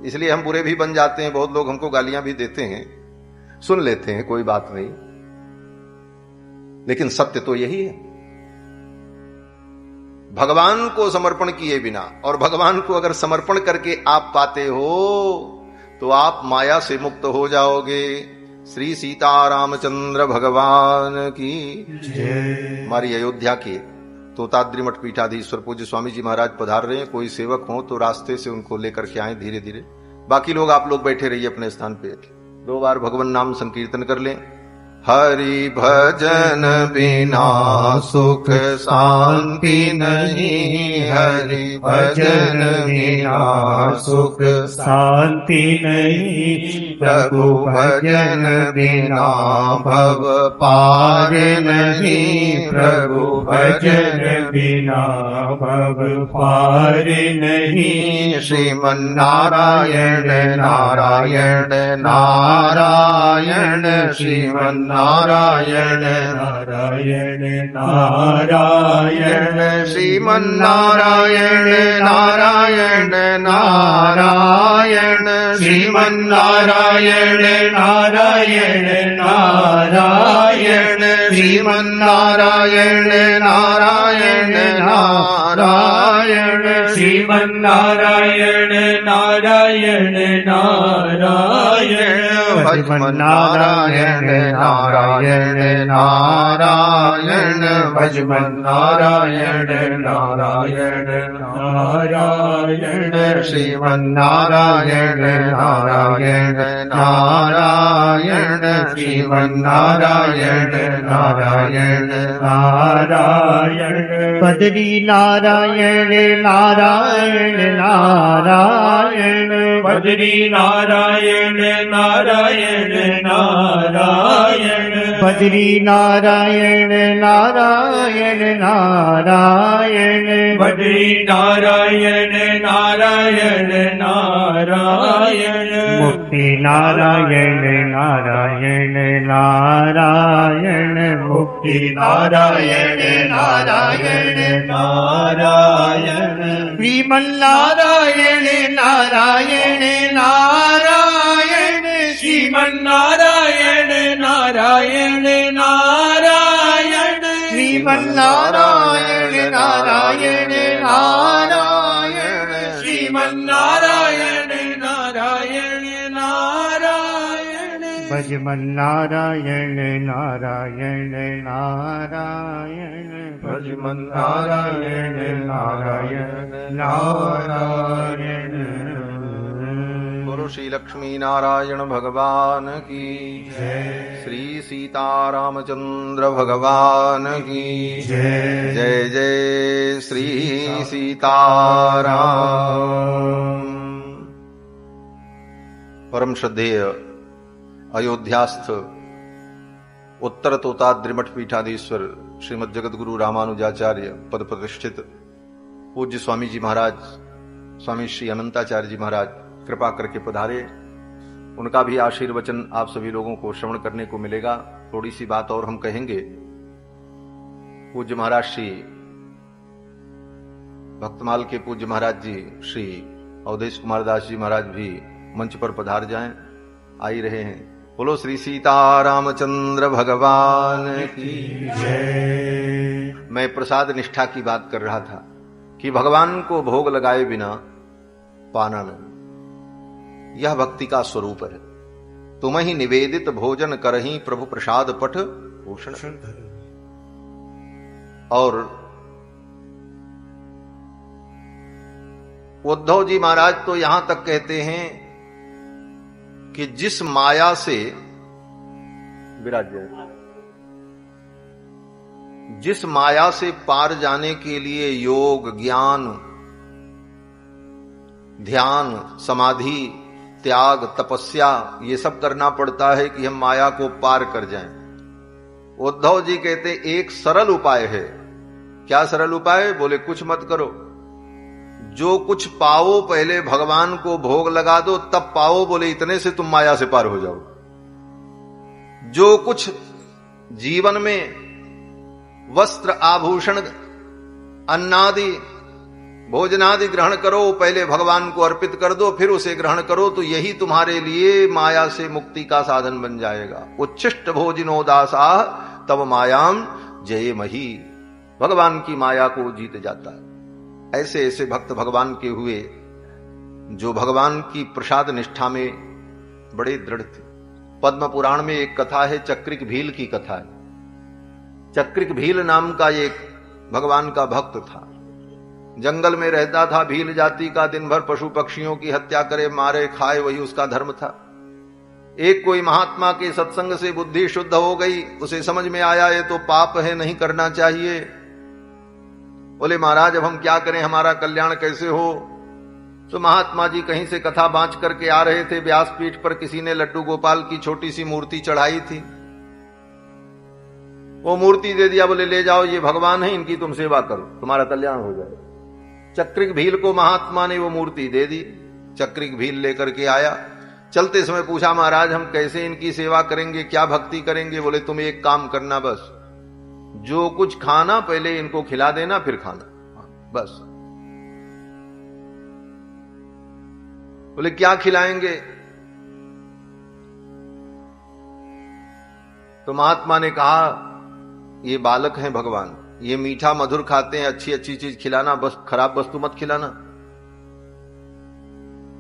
इसलिए हम बुरे भी बन जाते हैं, बहुत लोग हमको गालियां भी देते हैं, सुन लेते हैं, कोई बात नहीं, लेकिन सत्य तो यही है। भगवान को समर्पण किए बिना, और भगवान को अगर समर्पण करके आप पाते हो तो आप माया से मुक्त हो जाओगे। श्री सीतारामचंद्र भगवान की जय। हमारी अयोध्या के तोताद्री मठ पीठाधीश्वर पूज्य स्वामी जी महाराज पधार रहे हैं। कोई सेवक हो तो रास्ते से उनको लेकर के आए धीरे धीरे। बाकी लोग, आप लोग बैठे रहिए अपने स्थान पे। 2 बार भगवान नाम संकीर्तन कर लें। हरि भजन बिना सुख शांति नहीं, हरि भजन बिना सुख शांति नहीं, प्रभु भजन बिना भव पार नहीं, प्रभु भजन बिना भव पार नहीं। श्रीमन नारायण नारायण नारायण, श्रीमन नारायण नारायण नारायण, श्रीमन नारायण नारायण नारायण, श्रीमन नारायण नारायण नारायण, श्रीमन नारायण नारायण नारायण, श्रीमन नारायण नारायण नारायण, भजमन नारायण नारायण नारायण, भजमन नारायण नारायण नारायण, श्रीमन नारायण नारायण नारायण, श्रीमन नारायण नारायण नारायण, बद्री नारायण नारायण नारायण, बद्री नारायण नारायण नारायण, बद्री नारायण नारायण नारायण, बद्री नारायण नारायण नारायण, मुक्ति नारायण नारायण नारायण, मुक्ति नारायण नारायण नारायण, श्रीमन नारायण नारायण नारायण, श्रीमन नारायण नारायण नारायण, श्रीमन नारायण नारायण नारायण, श्रीमन नारायण नारायण नारायण, भजमन नारायण नारायण नारायण, भजमन नारायण नारायण नारायण। गुरु श्री लक्ष्मी नारायण भगवान की जय। श्री सीतारामचंद्र भगवान की जय। जय जय श्री सीताराम। परम श्रद्धेय अयोध्यास्थ उत्तर तोताद्रिमठ पीठाधीश्वर श्रीमद जगद्गुरु रामानुजाचार्य पद प्रतिष्ठित पूज्य स्वामी जी महाराज, स्वामी श्री अनंताचार्य जी महाराज कृपा करके पधारे। उनका भी आशीर्वचन आप सभी लोगों को श्रवण करने को मिलेगा। थोड़ी सी बात और हम कहेंगे। पूज्य महाराज श्री भक्तमाल के पूज्य महाराज जी श्री अवधेश कुमार दास जी महाराज भी मंच पर पधार जाएं, आ ही रहे हैं। बोलो श्री सीतारामचंद्र भगवान की जय। मैं प्रसाद निष्ठा की बात कर रहा था कि भगवान को भोग लगाए बिना पाना नहीं। यह भक्ति का स्वरूप है। तुम ही निवेदित भोजन करही प्रभु प्रसाद पठ भूषण। और उद्धव जी महाराज तो यहां तक कहते हैं कि जिस माया से विराज्य, जिस माया से पार जाने के लिए योग, ज्ञान, ध्यान, समाधि, त्याग, तपस्या ये सब करना पड़ता है कि हम माया को पार कर जाएं, उद्धव जी कहते एक सरल उपाय है। क्या सरल उपाय? बोले कुछ मत करो, जो कुछ पाओ पहले भगवान को भोग लगा दो, तब पाओ। बोले इतने से तुम माया से पार हो जाओ। जो कुछ जीवन में वस्त्र, आभूषण, अन्नादि, भोजनादि ग्रहण करो, पहले भगवान को अर्पित कर दो, फिर उसे ग्रहण करो, तो यही तुम्हारे लिए माया से मुक्ति का साधन बन जाएगा। उच्छिष्ट भोजिनो दासा तब मायाम जय मही। भगवान की माया को जीत जाता है। ऐसे ऐसे भक्त भगवान के हुए जो भगवान की प्रसाद निष्ठा में बड़े दृढ़ थे। पद्म पुराण में एक कथा है, चक्रिक भील की कथा है। चक्रिक भील नाम का एक भगवान का भक्त था। जंगल में रहता था, भील जाति का, दिन भर पशु पक्षियों की हत्या करे, मारे, खाए, वही उसका धर्म था। एक कोई महात्मा के सत्संग से बुद्धि शुद्ध हो गई, उसे समझ में आया ये तो पाप है, नहीं करना चाहिए। बोले महाराज अब हम क्या करें, हमारा कल्याण कैसे हो? तो महात्मा जी कहीं से कथा बांच करके आ रहे थे। व्यासपीठ पर किसी ने लड्डू गोपाल की छोटी सी मूर्ति चढ़ाई थी, वो मूर्ति दे दिया। बोले ले जाओ, ये भगवान है, इनकी तुम सेवा करो, तुम्हारा कल्याण हो जाए। चक्रिक भील को महात्मा ने वो मूर्ति दे दी। चक्रिक भील लेकर के आया। चलते समय पूछा महाराज हम कैसे इनकी सेवा करेंगे, क्या भक्ति करेंगे? बोले तुम एक काम करना, बस जो कुछ खाना पहले इनको खिला देना, फिर खाना, बस। बोले क्या खिलाएंगे? तो महात्मा ने कहा ये बालक हैं भगवान, ये मीठा मधुर खाते हैं, अच्छी अच्छी चीज खिलाना, बस खराब वस्तु मत खिलाना।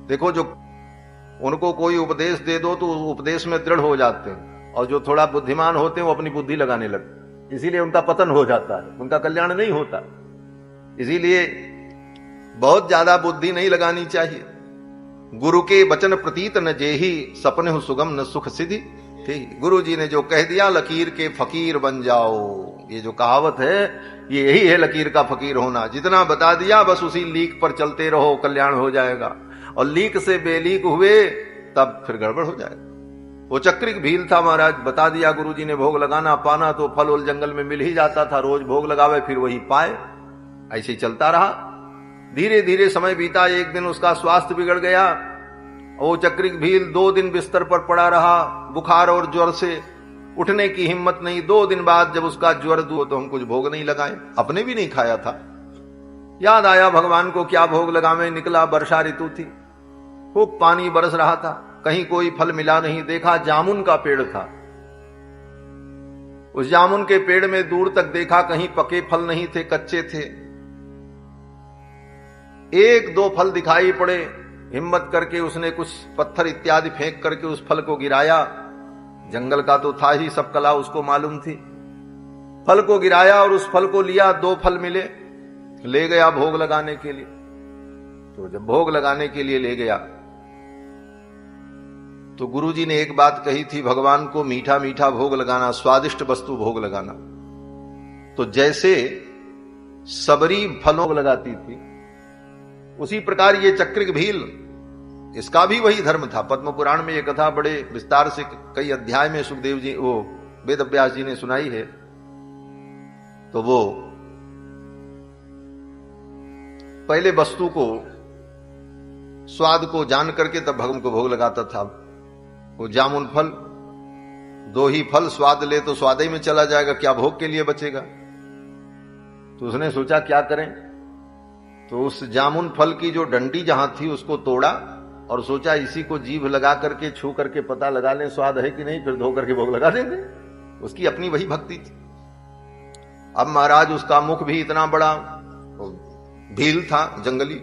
देखो जो उनको कोई उपदेश दे दो तो उपदेश में दृढ़ हो जाते हैं, और जो थोड़ा बुद्धिमान होते हैं वो अपनी बुद्धि लगाने लगते, इसीलिए उनका पतन हो जाता है, उनका कल्याण नहीं होता। इसीलिए बहुत ज्यादा बुद्धि नहीं लगानी चाहिए। गुरु के वचन प्रतीत न जेही, सपने हो सुगम न सुख सिद्धि। ठीक, गुरु जी ने जो कह दिया लकीर के फकीर बन जाओ, ये जो कहावत है ये यही है लकीर का फकीर होना। जितना बता दिया बस उसी लीक पर चलते रहो, कल्याण हो जाएगा। और लीक से बेलीक हुए तब फिर गड़बड़ हो जाएगा। वो चक्रिक भील था महाराज, बता दिया गुरुजी ने भोग लगाना पाना, तो फल उल जंगल में मिल ही जाता था, रोज भोग लगावे फिर वही पाए। ऐसे ही चलता रहा। धीरे धीरे समय बीता। एक दिन उसका स्वास्थ्य बिगड़ गया। वो चक्रिक भील 2 दिन बिस्तर पर पड़ा रहा, बुखार और ज्वर से उठने की हिम्मत नहीं। 2 दिन बाद जब उसका ज्वर दूर तो हम कुछ भोग नहीं लगाए, अपने भी नहीं खाया था। याद आया भगवान को क्या भोग लगावे। निकला, वर्षा ऋतु थी, खूब पानी बरस रहा था, कहीं कोई फल मिला नहीं। देखा जामुन का पेड़ था, उस जामुन के पेड़ में दूर तक देखा कहीं पके फल नहीं थे, कच्चे थे। 1-2 फल दिखाई पड़े। हिम्मत करके उसने कुछ पत्थर इत्यादि फेंक करके उस फल को गिराया। जंगल का तो था ही, सब कला उसको मालूम थी। फल को गिराया और उस फल को लिया। 2 फल मिले, ले गया भोग लगाने के लिए। तो जब भोग लगाने के लिए ले गया तो गुरुजी ने एक बात कही थी, भगवान को मीठा मीठा भोग लगाना, स्वादिष्ट वस्तु भोग लगाना। तो जैसे सबरी फलों लगाती थी उसी प्रकार ये चक्रिक भील, इसका भी वही धर्म था। पद्म पुराण में ये कथा बड़े विस्तार से कई अध्याय में सुखदेव जी, वो वेद व्यास जी ने सुनाई है। तो वो पहले वस्तु को, स्वाद को जान करके तब भगवान को भोग लगाता था। वो जामुन फल, 2 ही फल, स्वाद ले तो स्वाद ही में चला जाएगा, क्या भोग के लिए बचेगा। तो उसने सोचा क्या करें। तो उस जामुन फल की जो डंडी जहां थी उसको तोड़ा और सोचा इसी को जीभ लगा करके छू करके पता लगा लें स्वाद है कि नहीं, फिर धो करके भोग लगा देंगे। उसकी अपनी वही भक्ति थी। अब महाराज उसका मुख भी इतना बड़ा, भील था जंगली,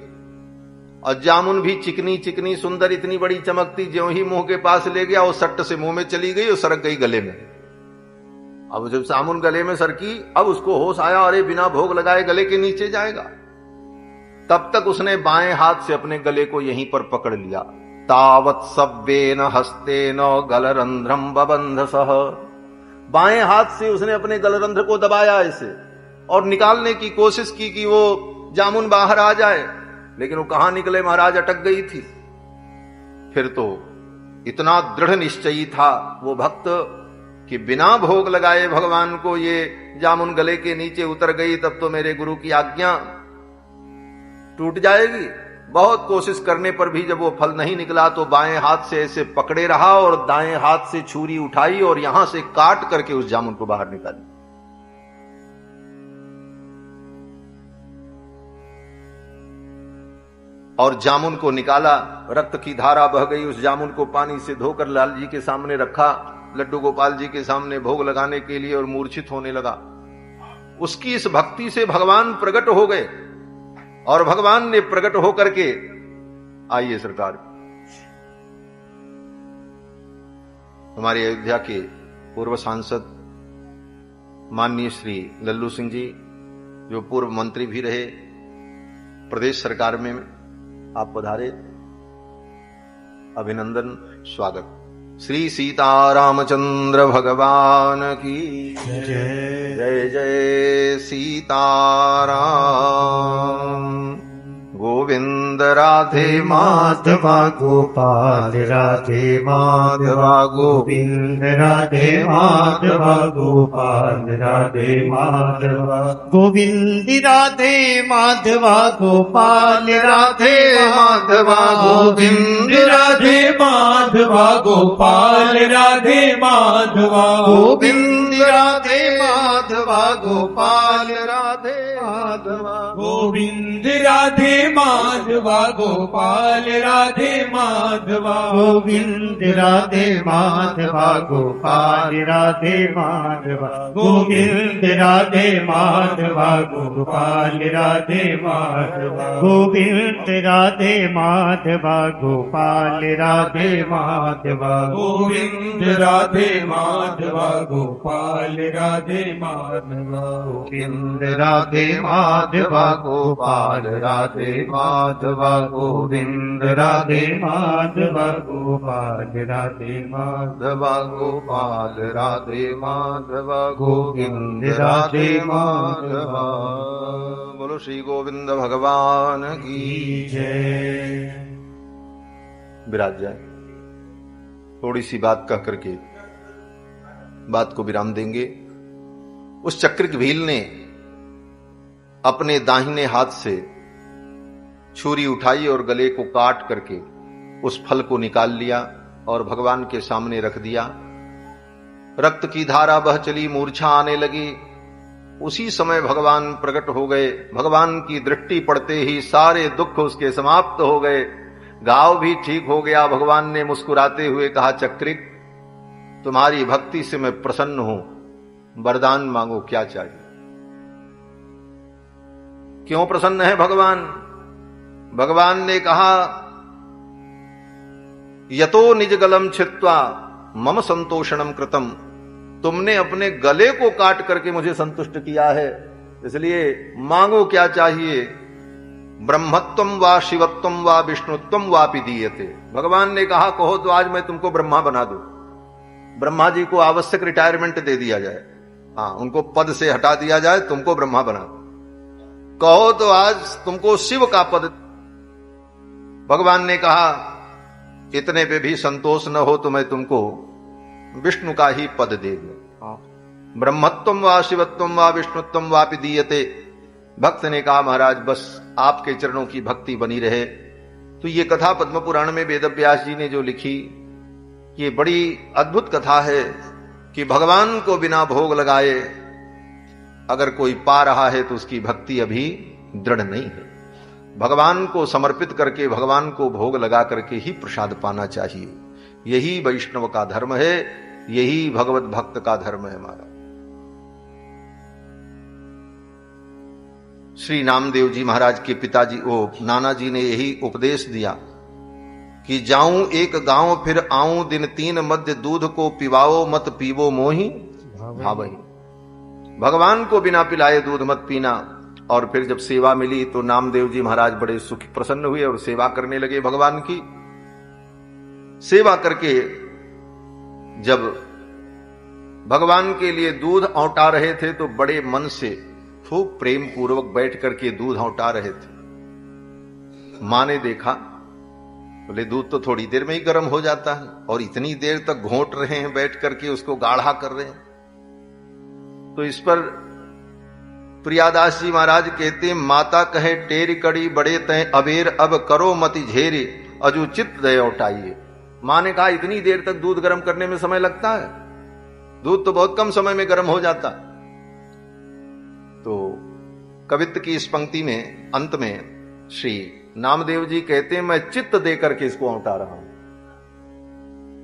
और जामुन भी चिकनी चिकनी सुंदर, इतनी बड़ी चमकती, ज्यों ही मुंह के पास ले गया वो सट्ट से मुंह में चली गई और सरक गई गले में। अब जब जामुन गले में सरकी, अब उसको होश आया, अरे बिना भोग लगाए गले के नीचे जाएगा। तब तक उसने बाएं हाथ से अपने गले को यहीं पर पकड़ लिया। तावत सव्येन हस्तेन गलरंध्रम बबंध सह, बाएं हाथ से उसने अपने गलरंध्र को दबाया ऐसे और निकालने की कोशिश की कि वो जामुन बाहर आ जाए, लेकिन वो कहां निकले महाराज, अटक गई थी। फिर तो इतना दृढ़ निश्चयी था वो भक्त कि बिना भोग लगाए भगवान को ये जामुन गले के नीचे उतर गई, तब तो मेरे गुरु की आज्ञा टूट जाएगी। बहुत कोशिश करने पर भी जब वो फल नहीं निकला तो बाएं हाथ से ऐसे पकड़े रहा और दाएं हाथ से छुरी उठाई और यहां से काट करके उस जामुन को बाहर निकाली। और जामुन को निकाला, रक्त की धारा बह गई। उस जामुन को पानी से धोकर लाल जी के सामने रखा, लड्डू गोपाल जी के सामने भोग लगाने के लिए, और मूर्छित होने लगा। उसकी इस भक्ति से भगवान प्रकट हो गए और भगवान ने प्रकट होकर के, आइए सरकार, हमारे अयोध्या के पूर्व सांसद माननीय श्री लल्लू सिंह जी, जो पूर्व मंत्री भी रहे प्रदेश सरकार में, आप पधारे, अभिनंदन, स्वागत। श्री सीतारामचंद्र भगवान की जय। जय जय सीताराम। गोविंद राधे माधवा गोपाल राधे माधवा गोविंद राधे माधवा गोपाल राधे माधवा गोविंद राधे माधवा गोपाल राधे माधवा गोविंद राधे माधवा गोपाल राधे माधवा गोविंद राधे माधवा गोपाल राधे माधवा गोविंद राधे माधवा गोपाल राधे माधवा गोविंद राधे माधवा गोपाल राधे माधवा गोविंद राधे माधवा गोपाल राधे माधवा गोविंद राधे माधवा गोपाल राधे माधवा गोविंद राधे माधवा गोपाल राधे माधवा गोविंद राधे माधवा गोपाल राधे माधवा गोविंद राधे माधवा गोपाल राधे माधवा गोपाल राधे माधवा गोविंद राधे माधवा। बोलो श्री गोविंद भगवान की जय। विराज जाए। थोड़ी सी बात कह करके बात को विराम देंगे। उस चक्रिक भील ने अपने दाहिने हाथ से छुरी उठाई और गले को काट करके उस फल को निकाल लिया और भगवान के सामने रख दिया। रक्त की धारा बह चली, मूर्छा आने लगी। उसी समय भगवान प्रकट हो गए। भगवान की दृष्टि पड़ते ही सारे दुख उसके समाप्त हो गए, घाव भी ठीक हो गया। भगवान ने मुस्कुराते हुए कहा, चक्रिक, तुम्हारी भक्ति से मैं प्रसन्न हूं, वरदान मांगो, क्या चाहिए? क्यों प्रसन्न है भगवान? भगवान ने कहा, यतो निज गलम छित्वा मम संतोषणम कृतम, तुमने अपने गले को काट करके मुझे संतुष्ट किया है, इसलिए मांगो क्या चाहिए। ब्रह्मत्वम वा शिवत्वम वा विष्णुत्वम वापि दीयते। भगवान ने कहा, कहो तो आज मैं तुमको ब्रह्मा बना दूं। ब्रह्मा जी को आवश्यक रिटायरमेंट दे दिया जाए, हाँ, उनको पद से हटा दिया जाए, तुमको ब्रह्मा बना दो। कहो तो आज तुमको शिव का पद। भगवान ने कहा, इतने पे भी संतोष न हो तो मैं तुमको विष्णु का ही पद दे दूं। ब्रह्मत्वम वा शिवत्वम वा विष्णुत्वम वापि दीयते। भक्त ने कहा, महाराज बस आपके चरणों की भक्ति बनी रहे। तो ये कथा पद्म पुराण में वेदव्यास जी ने जो लिखी, ये बड़ी अद्भुत कथा है कि भगवान को बिना भोग लगाए अगर कोई पा रहा है तो उसकी भक्ति अभी दृढ़ नहीं है। भगवान को समर्पित करके, भगवान को भोग लगा करके ही प्रसाद पाना चाहिए। यही वैष्णव का धर्म है, यही भगवत भक्त का धर्म है हमारा। श्री नामदेव जी महाराज के पिताजी नाना जी ने यही उपदेश दिया कि जाऊं एक गांव फिर आऊं दिन 3 मध्य दूध को पिवाओ मत पीवो मोही भावही। भगवान को बिना पिलाए दूध मत पीना। और फिर जब सेवा मिली तो नामदेव जी महाराज बड़े सुखी प्रसन्न हुए और सेवा करने लगे भगवान की। सेवा करके जब भगवान के लिए दूध औटा रहे थे तो बड़े मन से खूब प्रेम पूर्वक बैठ करके दूध औटा रहे थे। मां ने देखा, बोले दूध तो थोड़ी देर में ही गर्म हो जाता है और इतनी देर तक घोंट रहे हैं बैठ करके, उसको गाढ़ा कर रहे हैं। तो इस पर प्रियादास जी महाराज कहते, माता कहे टेरी कड़ी बड़े तय अबेर अब करो मति झेरे अजू चित्त दय उठाइए। मां ने कहा इतनी देर तक दूध गर्म करने में समय लगता है, दूध तो बहुत कम समय में गर्म हो जाता। तो कवित्त की इस पंक्ति में अंत में श्री नामदेव जी कहते हैं, मैं चित्त दे करके इसको औंटा रहा हूं,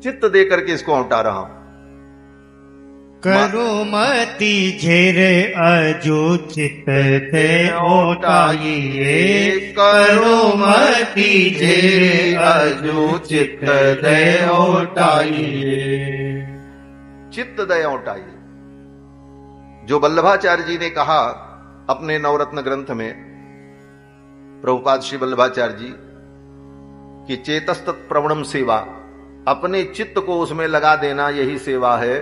चित्त दे करके इसको औंटा रहा हूं। करो मति झेरे अजो चित्त दे औटाइए। करो मति झेरे अजो चित्त दे औटाइए। चित्त दे औटाइए। जो वल्लभाचार्य जी ने कहा अपने नवरत्न ग्रंथ में, प्रभुपाद श्री वल्लभाचार्य जी कि चेतस्तत् प्रवणम सेवा, अपने चित्त को उसमें लगा देना यही सेवा है।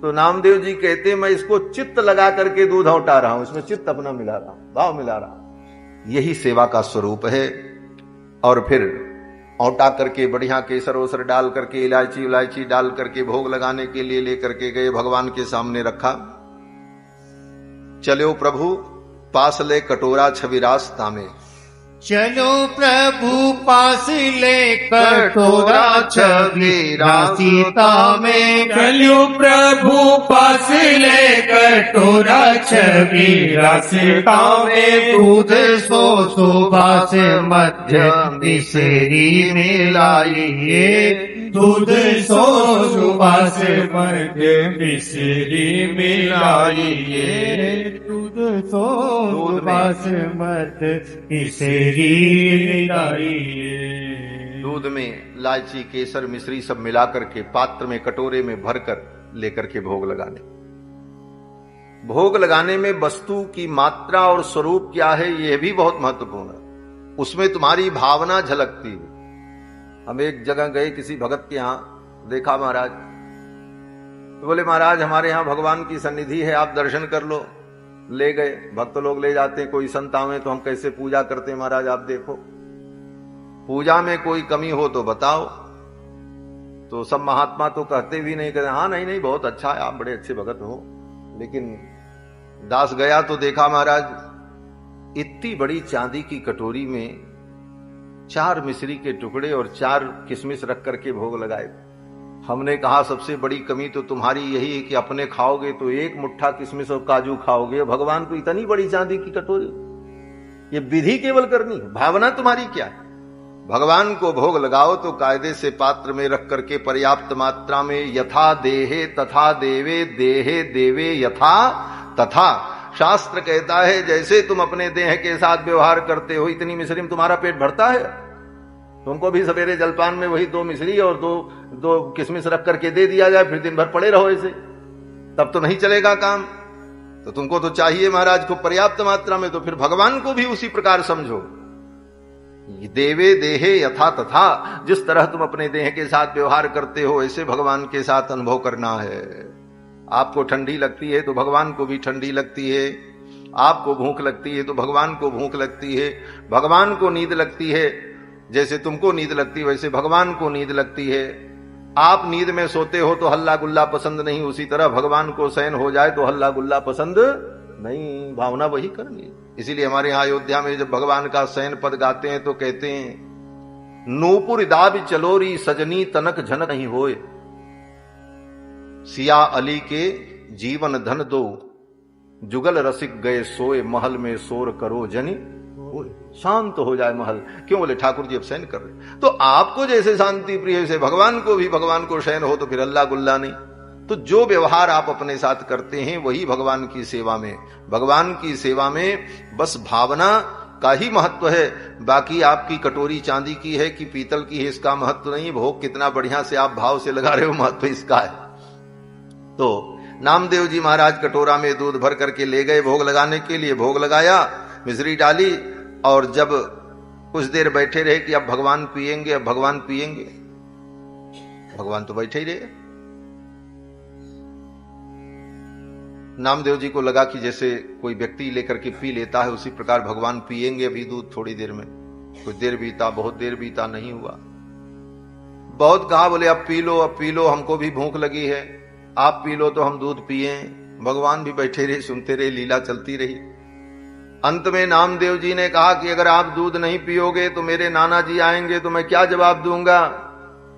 तो नामदेव जी कहते मैं इसको चित्त लगा करके दूध औटा रहा हूं, इसमें चित्त अपना मिला रहा हूं, भाव मिला रहा हूं, यही सेवा का स्वरूप है। और फिर औटा करके बढ़िया केसर ओसर डाल करके इलायची इलायची डाल करके भोग लगाने के लिए लेकर के गए, भगवान के सामने रखा। चलो प्रभु पास ले कटोरा छविरास तामे। चलो प्रभु पास ले कटोरा छविरासीता में। चलो प्रभु पास ले कटोरा छविरासीता में। दूध सो सुबास मध्य बिसरी मिलाइए। दूध सो सुबास मध्य बिसरी मिलाइए। दूध सो सुबास मध्य बिसरी मिलाइए। दूध में इलायची केसर मिश्री सब मिला करके पात्र में कटोरे में भरकर लेकर के भोग लगाने। भोग लगाने में वस्तु की मात्रा और स्वरूप क्या है यह भी बहुत महत्वपूर्ण है, उसमें तुम्हारी भावना झलकती है। हम एक जगह गए किसी भगत के यहां, देखा महाराज, तो बोले महाराज हमारे यहां भगवान की सन्निधि है, आप दर्शन कर लो। ले गए, भक्त लोग ले जाते हैं, कोई संत आवे तो हम कैसे पूजा करते हैं महाराज आप देखो, पूजा में कोई कमी हो तो बताओ। तो सब महात्मा तो कहते भी नहीं, कहते हाँ नहीं नहीं बहुत अच्छा है, आप बड़े अच्छे भगत हो। लेकिन दास गया तो देखा महाराज इतनी बड़ी चांदी की कटोरी में 4 मिश्री के टुकड़े और 4 किशमिश रख करके भोग लगाए। हमने कहा सबसे बड़ी कमी तो तुम्हारी यही है कि अपने खाओगे तो 1 मुट्ठा किशमिश और काजू खाओगे, भगवान को इतनी बड़ी चांदी की कटोरी। ये विधि केवल करनी है, भावना तुम्हारी क्या है। भगवान को भोग लगाओ तो कायदे से पात्र में रख करके पर्याप्त मात्रा में, यथा देहे तथा देवे, देहे देवे यथा तथा। शास्त्र कहता है जैसे तुम अपने देह के साथ व्यवहार करते हो इतनी मिश्री में तुम्हारा पेट भरता है। तुमको भी सवेरे जलपान में वही 2 मिश्री और दो किशमिश रख करके दे दिया जाए, फिर दिन भर पड़े रहो ऐसे, तब तो नहीं चलेगा काम। तो तुमको तो चाहिए महाराज को पर्याप्त मात्रा में, तो फिर भगवान को भी उसी प्रकार समझो। देवे देहे यथा तथा, जिस तरह तुम अपने देह के साथ व्यवहार करते हो ऐसे भगवान के साथ अनुभव करना है। आपको ठंडी लगती है तो भगवान को भी ठंडी लगती है, आपको भूख लगती है तो भगवान को भूख लगती है, भगवान को नींद लगती है जैसे तुमको नींद लगती है वैसे भगवान को नींद लगती है। आप नींद में सोते हो तो हल्ला गुल्ला पसंद नहीं, उसी तरह भगवान को शयन हो जाए तो हल्ला गुल्ला पसंद नहीं, भावना वही करनी। इसीलिए हमारे यहाँ अयोध्या में जब भगवान का शयन पद गाते हैं तो कहते हैं, नूपुर दाब चलोरी सजनी तनक झनक नहीं होए, सिया अली के जीवन धन दो, जुगल रसिक गए सोए, महल में शोर करो जनी शांत हो जाए महल। क्यों बोले ठाकुर जी अब शयन कर रहे। तो आपको जैसे शांति प्रिय से भगवान को भी, भगवान को शयन हो तो फिर अल्लाह गुल्ला नहीं। तो जो व्यवहार आप अपने साथ करते हैं वही भगवान की सेवा में, भगवान की सेवा में बस भावना का ही महत्व है। बाकी आपकी कटोरी चांदी की है कि पीतल की है इसका महत्व नहीं, भोग कितना बढ़िया से आप भाव से लगा रहे हो महत्व इसका है। तो नामदेव जी महाराज कटोरा में दूध भर करके ले गए भोग लगाने के लिए, भोग लगाया, मिश्री डाली, और जब कुछ देर बैठे रहे कि अब भगवान पिएंगे, अब भगवान पिएंगे, भगवान तो बैठे ही रहे। नामदेव जी को लगा कि जैसे कोई व्यक्ति लेकर के पी लेता है उसी प्रकार भगवान पिएंगे अभी दूध थोड़ी देर में। कुछ देर बीता, बहुत देर बीता, नहीं हुआ। बहुत कहा, बोले अब पी लो, अब पी लो, हमको भी भूख लगी है, आप पी लो तो हम दूध पिए। भगवान भी बैठे रहे, सुनते रहे, लीला चलती रही। अंत में नामदेव जी ने कहा कि अगर आप दूध नहीं पियोगे तो मेरे नाना जी आएंगे तो मैं क्या जवाब दूंगा,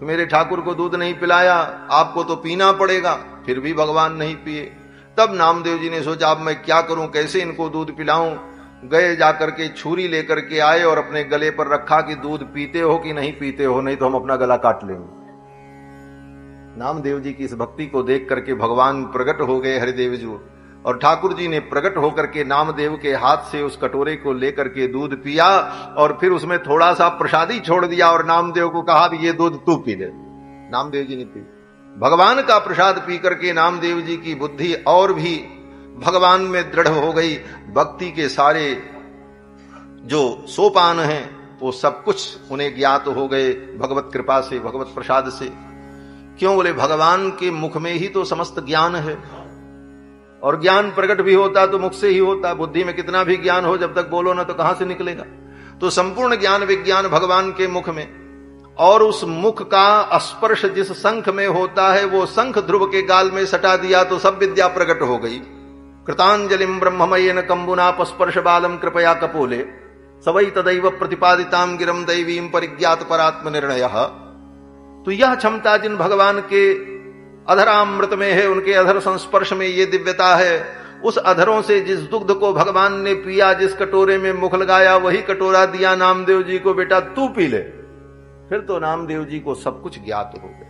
मेरे ठाकुर को दूध नहीं पिलाया, आपको तो पीना पड़ेगा। फिर भी भगवान नहीं पिए। तब नामदेव जी ने सोचा अब मैं क्या करूं, कैसे इनको दूध पिलाऊं। गए, जाकर के छुरी लेकर के आए और अपने गले पर रखा कि दूध पीते हो कि नहीं पीते हो, नहीं तो हम अपना गला काट लेंगे। नामदेव जी की इस भक्ति को देख करके भगवान प्रकट हो गए, हरिदेव जी, और ठाकुर जी ने प्रकट होकर के नामदेव के हाथ से उस कटोरे को लेकर के दूध पिया और फिर उसमें थोड़ा सा प्रसादी छोड़ दिया और नामदेव को कहा भी ये दूध तू पी ले। नामदेव जी ने पी। भगवान का प्रसाद पी करके नामदेव जी की बुद्धि और भी भगवान में दृढ़ हो गई। भक्ति के सारे जो सोपान हैं वो सब कुछ उन्हें ज्ञात हो गए भगवत कृपा से, भगवत प्रसाद से। क्यों? बोले भगवान के मुख में ही तो समस्त ज्ञान है, और ज्ञान प्रकट भी होता तो मुख से ही होता। बुद्धि में कितना भी ज्ञान हो, जब तक बोलो ना तो कहां से निकलेगा। तो संपूर्ण ज्ञान विज्ञान भगवान के मुख में, और उस मुख का स्पर्श जिस शंख में होता है वो शंख ध्रुव के गाल में सटा दिया तो सब विद्या प्रकट हो गई। कृतांजलिम ब्रह्ममयेन कंबुनापस्पर्श बालम कृपया कपोले सवै तदैव प्रतिपादिताम गिरम दैवीम परिज्ञात परात्म निर्णयः। तो यह क्षमता जिन भगवान के अधरामृत में है, उनके अधर संस्पर्श में ये दिव्यता है। उस अधरों से जिस दुग्ध को भगवान ने पिया, जिस कटोरे में मुख लगाया, वही कटोरा दिया नामदेव जी को, बेटा तू पी ले। फिर तो नामदेव जी को सब कुछ ज्ञात हो गया।